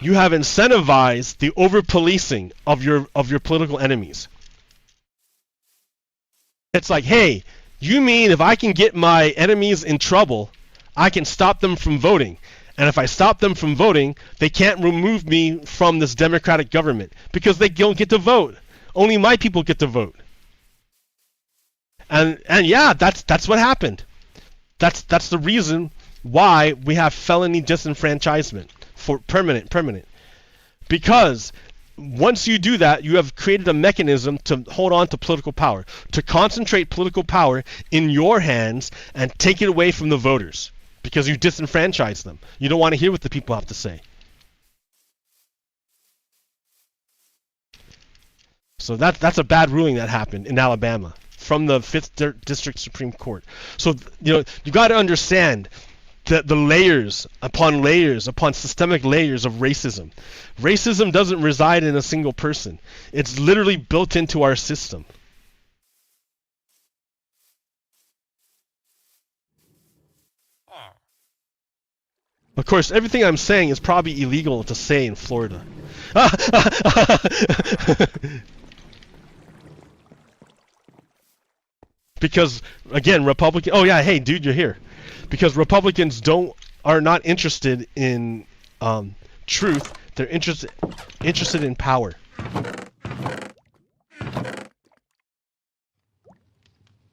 you have incentivized the over-policing of your political enemies. It's like, hey, you mean if I can get my enemies in trouble, I can stop them from voting. And if I stop them from voting, they can't remove me from this democratic government because they don't get to vote. Only my people get to vote. And yeah, that's what happened. That's the reason why we have felony disenfranchisement for permanent. Because once you do that, you have created a mechanism to hold on to political power, to concentrate political power in your hands and take it away from the voters. Because you disenfranchise them. You don't want to hear what the people have to say. So that's a bad ruling that happened in Alabama from the 5th District Supreme Court. So you got to understand the layers upon systemic layers of racism. Racism doesn't reside in a single person. It's literally built into our system. Of course, everything I'm saying is probably illegal to say in Florida. Because, again, Republican... Oh, yeah, hey, dude, you're here. because Republicans are not interested in truth. They're interested in power.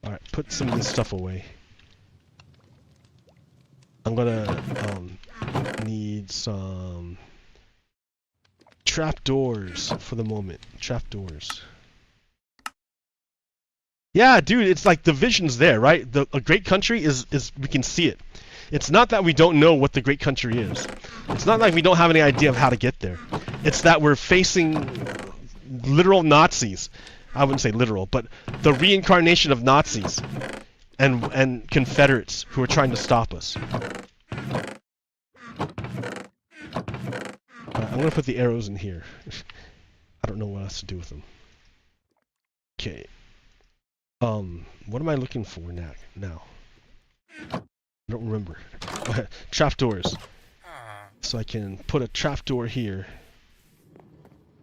All right, put some of this stuff away. I'm gonna need some trapdoors for the moment. Trapdoors. Yeah, dude, it's like the vision's there, right? A great country is we can see it. It's not that we don't know what the great country is. It's not like we don't have any idea of how to get there. It's that we're facing literal Nazis. I wouldn't say literal, but the reincarnation of Nazis and Confederates who are trying to stop us. I'm gonna put the arrows in here. I don't know what else to do with them. Okay. What am I looking for now? I don't remember. Trapdoors. So I can put a trapdoor here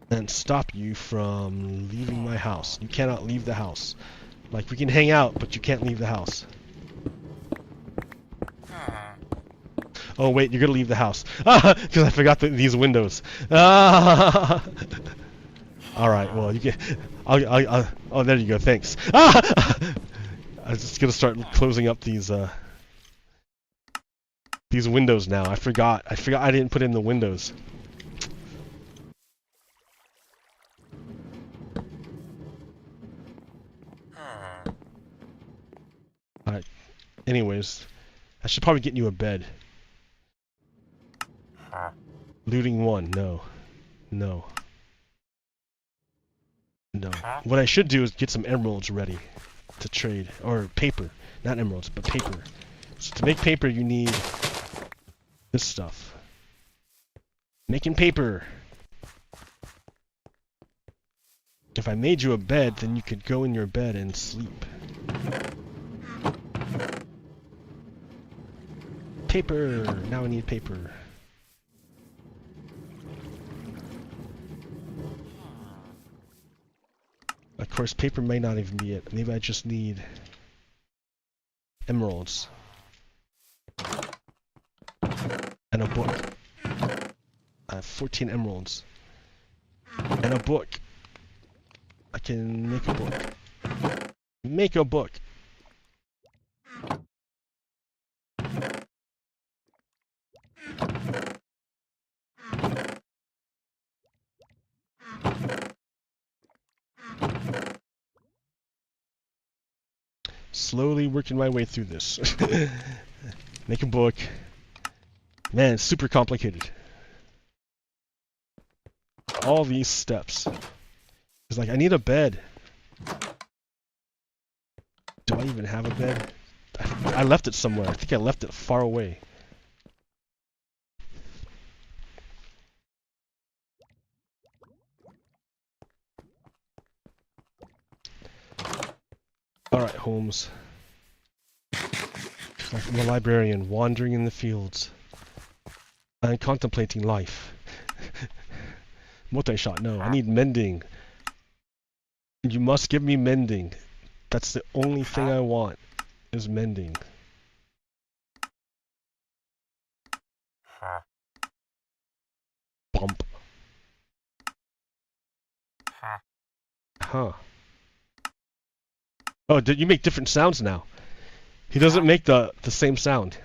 and stop you from leaving my house. You cannot leave the house. Like, we can hang out, but you can't leave the house. Oh wait, you're gonna leave the house. Because I forgot these windows. All right, well you get. Oh, there you go. Thanks. I was just gonna start closing up these windows now. I forgot I didn't put in the windows. All right. Anyways, I should probably get you a bed. Looting 1, no. What I should do is get some emeralds ready to trade, or paper, not emeralds, but paper. So to make paper, you need this stuff. Making paper. If I made you a bed, then you could go in your bed and sleep. Paper. Now I need paper. Of course, paper may not even be it. Maybe I just need emeralds. And a book. I have 14 emeralds. And a book. I can make a book. Make a book. Slowly working my way through this. Make a book. Man, it's super complicated. All these steps. It's like, I need a bed. Do I even have a bed? I left it somewhere. I think I left it far away. Alright, Holmes. I'm a librarian, wandering in the fields. I'm contemplating life. Multi-shot, no. I need mending. You must give me mending. That's the only thing I want, is mending. Bump. Huh. Oh, did you make different sounds now? He doesn't make the same sound.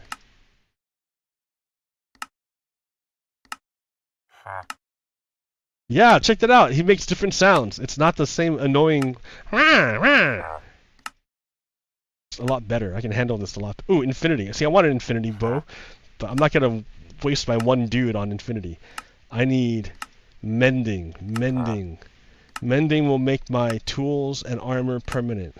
Yeah, check that out. He makes different sounds. It's not the same annoying. It's a lot better. I can handle this a lot. Ooh, infinity. See, I want an infinity bow, but I'm not gonna waste my one dude on infinity. I need mending. Mending. Mending will make my tools and armor permanent.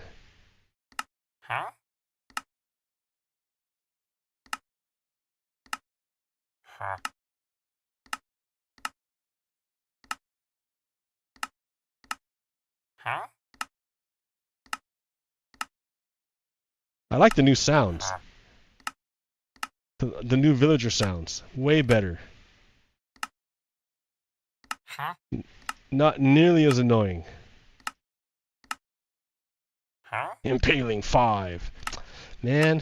I like the new sounds. The new villager sounds. Way better. Not nearly as annoying. Impaling 5. Man.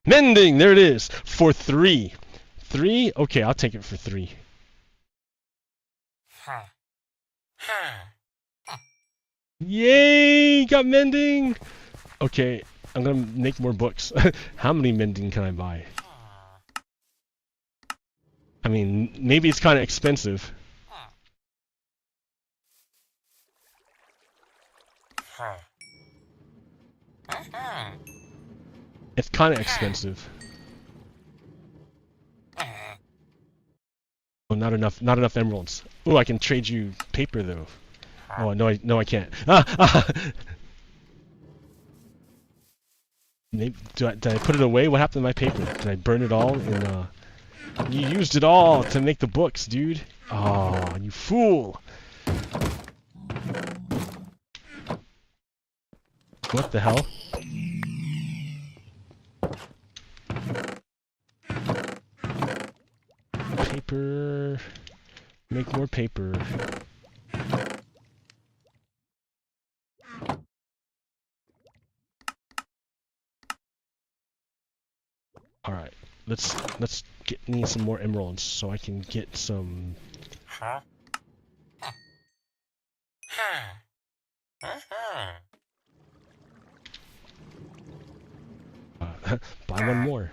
Mending, there it is. For 3. 3? Okay, I'll take it for 3. Yay! Got mending! Okay, I'm gonna make more books. How many mending can I buy? I mean, maybe it's kind of expensive. It's kind of expensive. Oh, not enough emeralds. Oh, I can trade you paper though. Oh no, I can't. Maybe, did I put it away? What happened to my paper? Did I burn it all? You used it all to make the books, dude. Oh, you fool! What the hell? Paper. Make more paper. Alright, let's need some more emeralds so I can get some. Buy one more.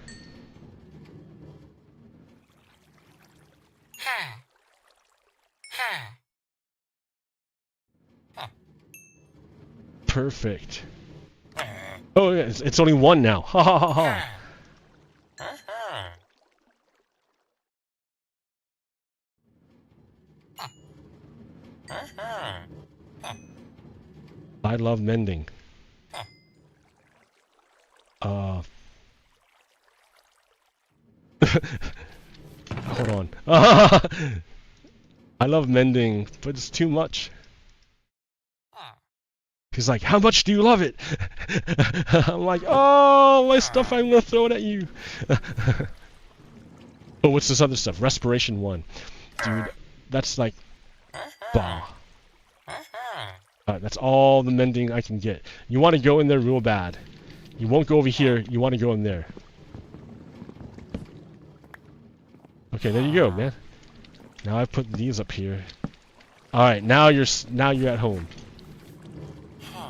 Perfect. Oh, yeah, it's only one now. Ha ha ha ha. I love mending. Hold on. I love mending, but it's too much. He's like, how much do you love it? I'm like, oh, my stuff, I'm gonna throw it at you. Oh, what's this other stuff? Respiration 1. Dude, that's like, bah. That's all the mending I can get. You want to go in there real bad. You won't go over here, you want to go in there. Okay, there you go, man. Now I put these up here. Alright, now you're at home.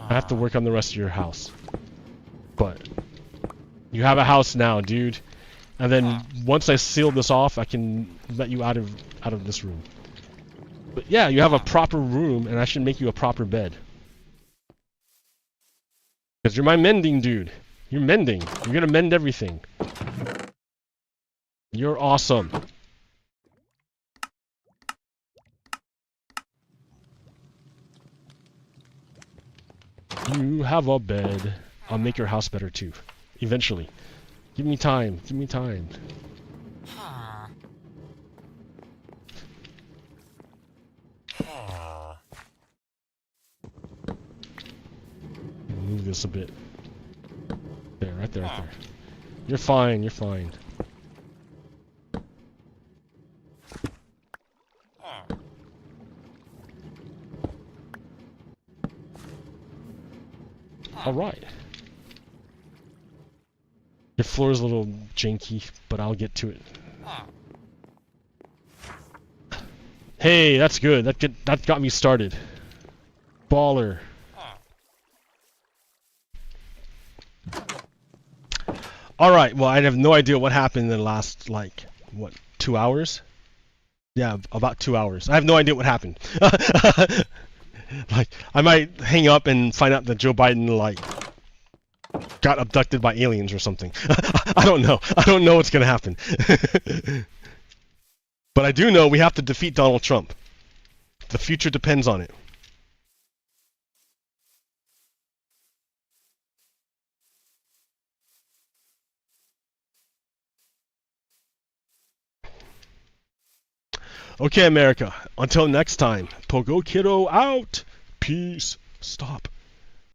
I have to work on the rest of your house. But you have a house now, dude. And then once I seal this off, I can let you out of this room. But yeah, you have a proper room, and I should make you a proper bed. Because you're my mending dude. You're mending. You're gonna mend everything. You're awesome. You have a bed. I'll make your house better too. Eventually. Give me time. Give me time. Move this a bit. There, right there, right there. You're fine, you're fine. Alright. Your floor is a little janky, but I'll get to it. Hey, that's good. That got me started. Baller. Alright, well, I have no idea what happened in the last, like, what, 2 hours? Yeah, about 2 hours. I have no idea what happened. Like, I might hang up and find out that Joe Biden, like, got abducted by aliens or something. I don't know. I don't know what's gonna happen. But I do know we have to defeat Donald Trump. The future depends on it. Okay, America. Until next time, Pogo Kiddo out. Peace. Stop.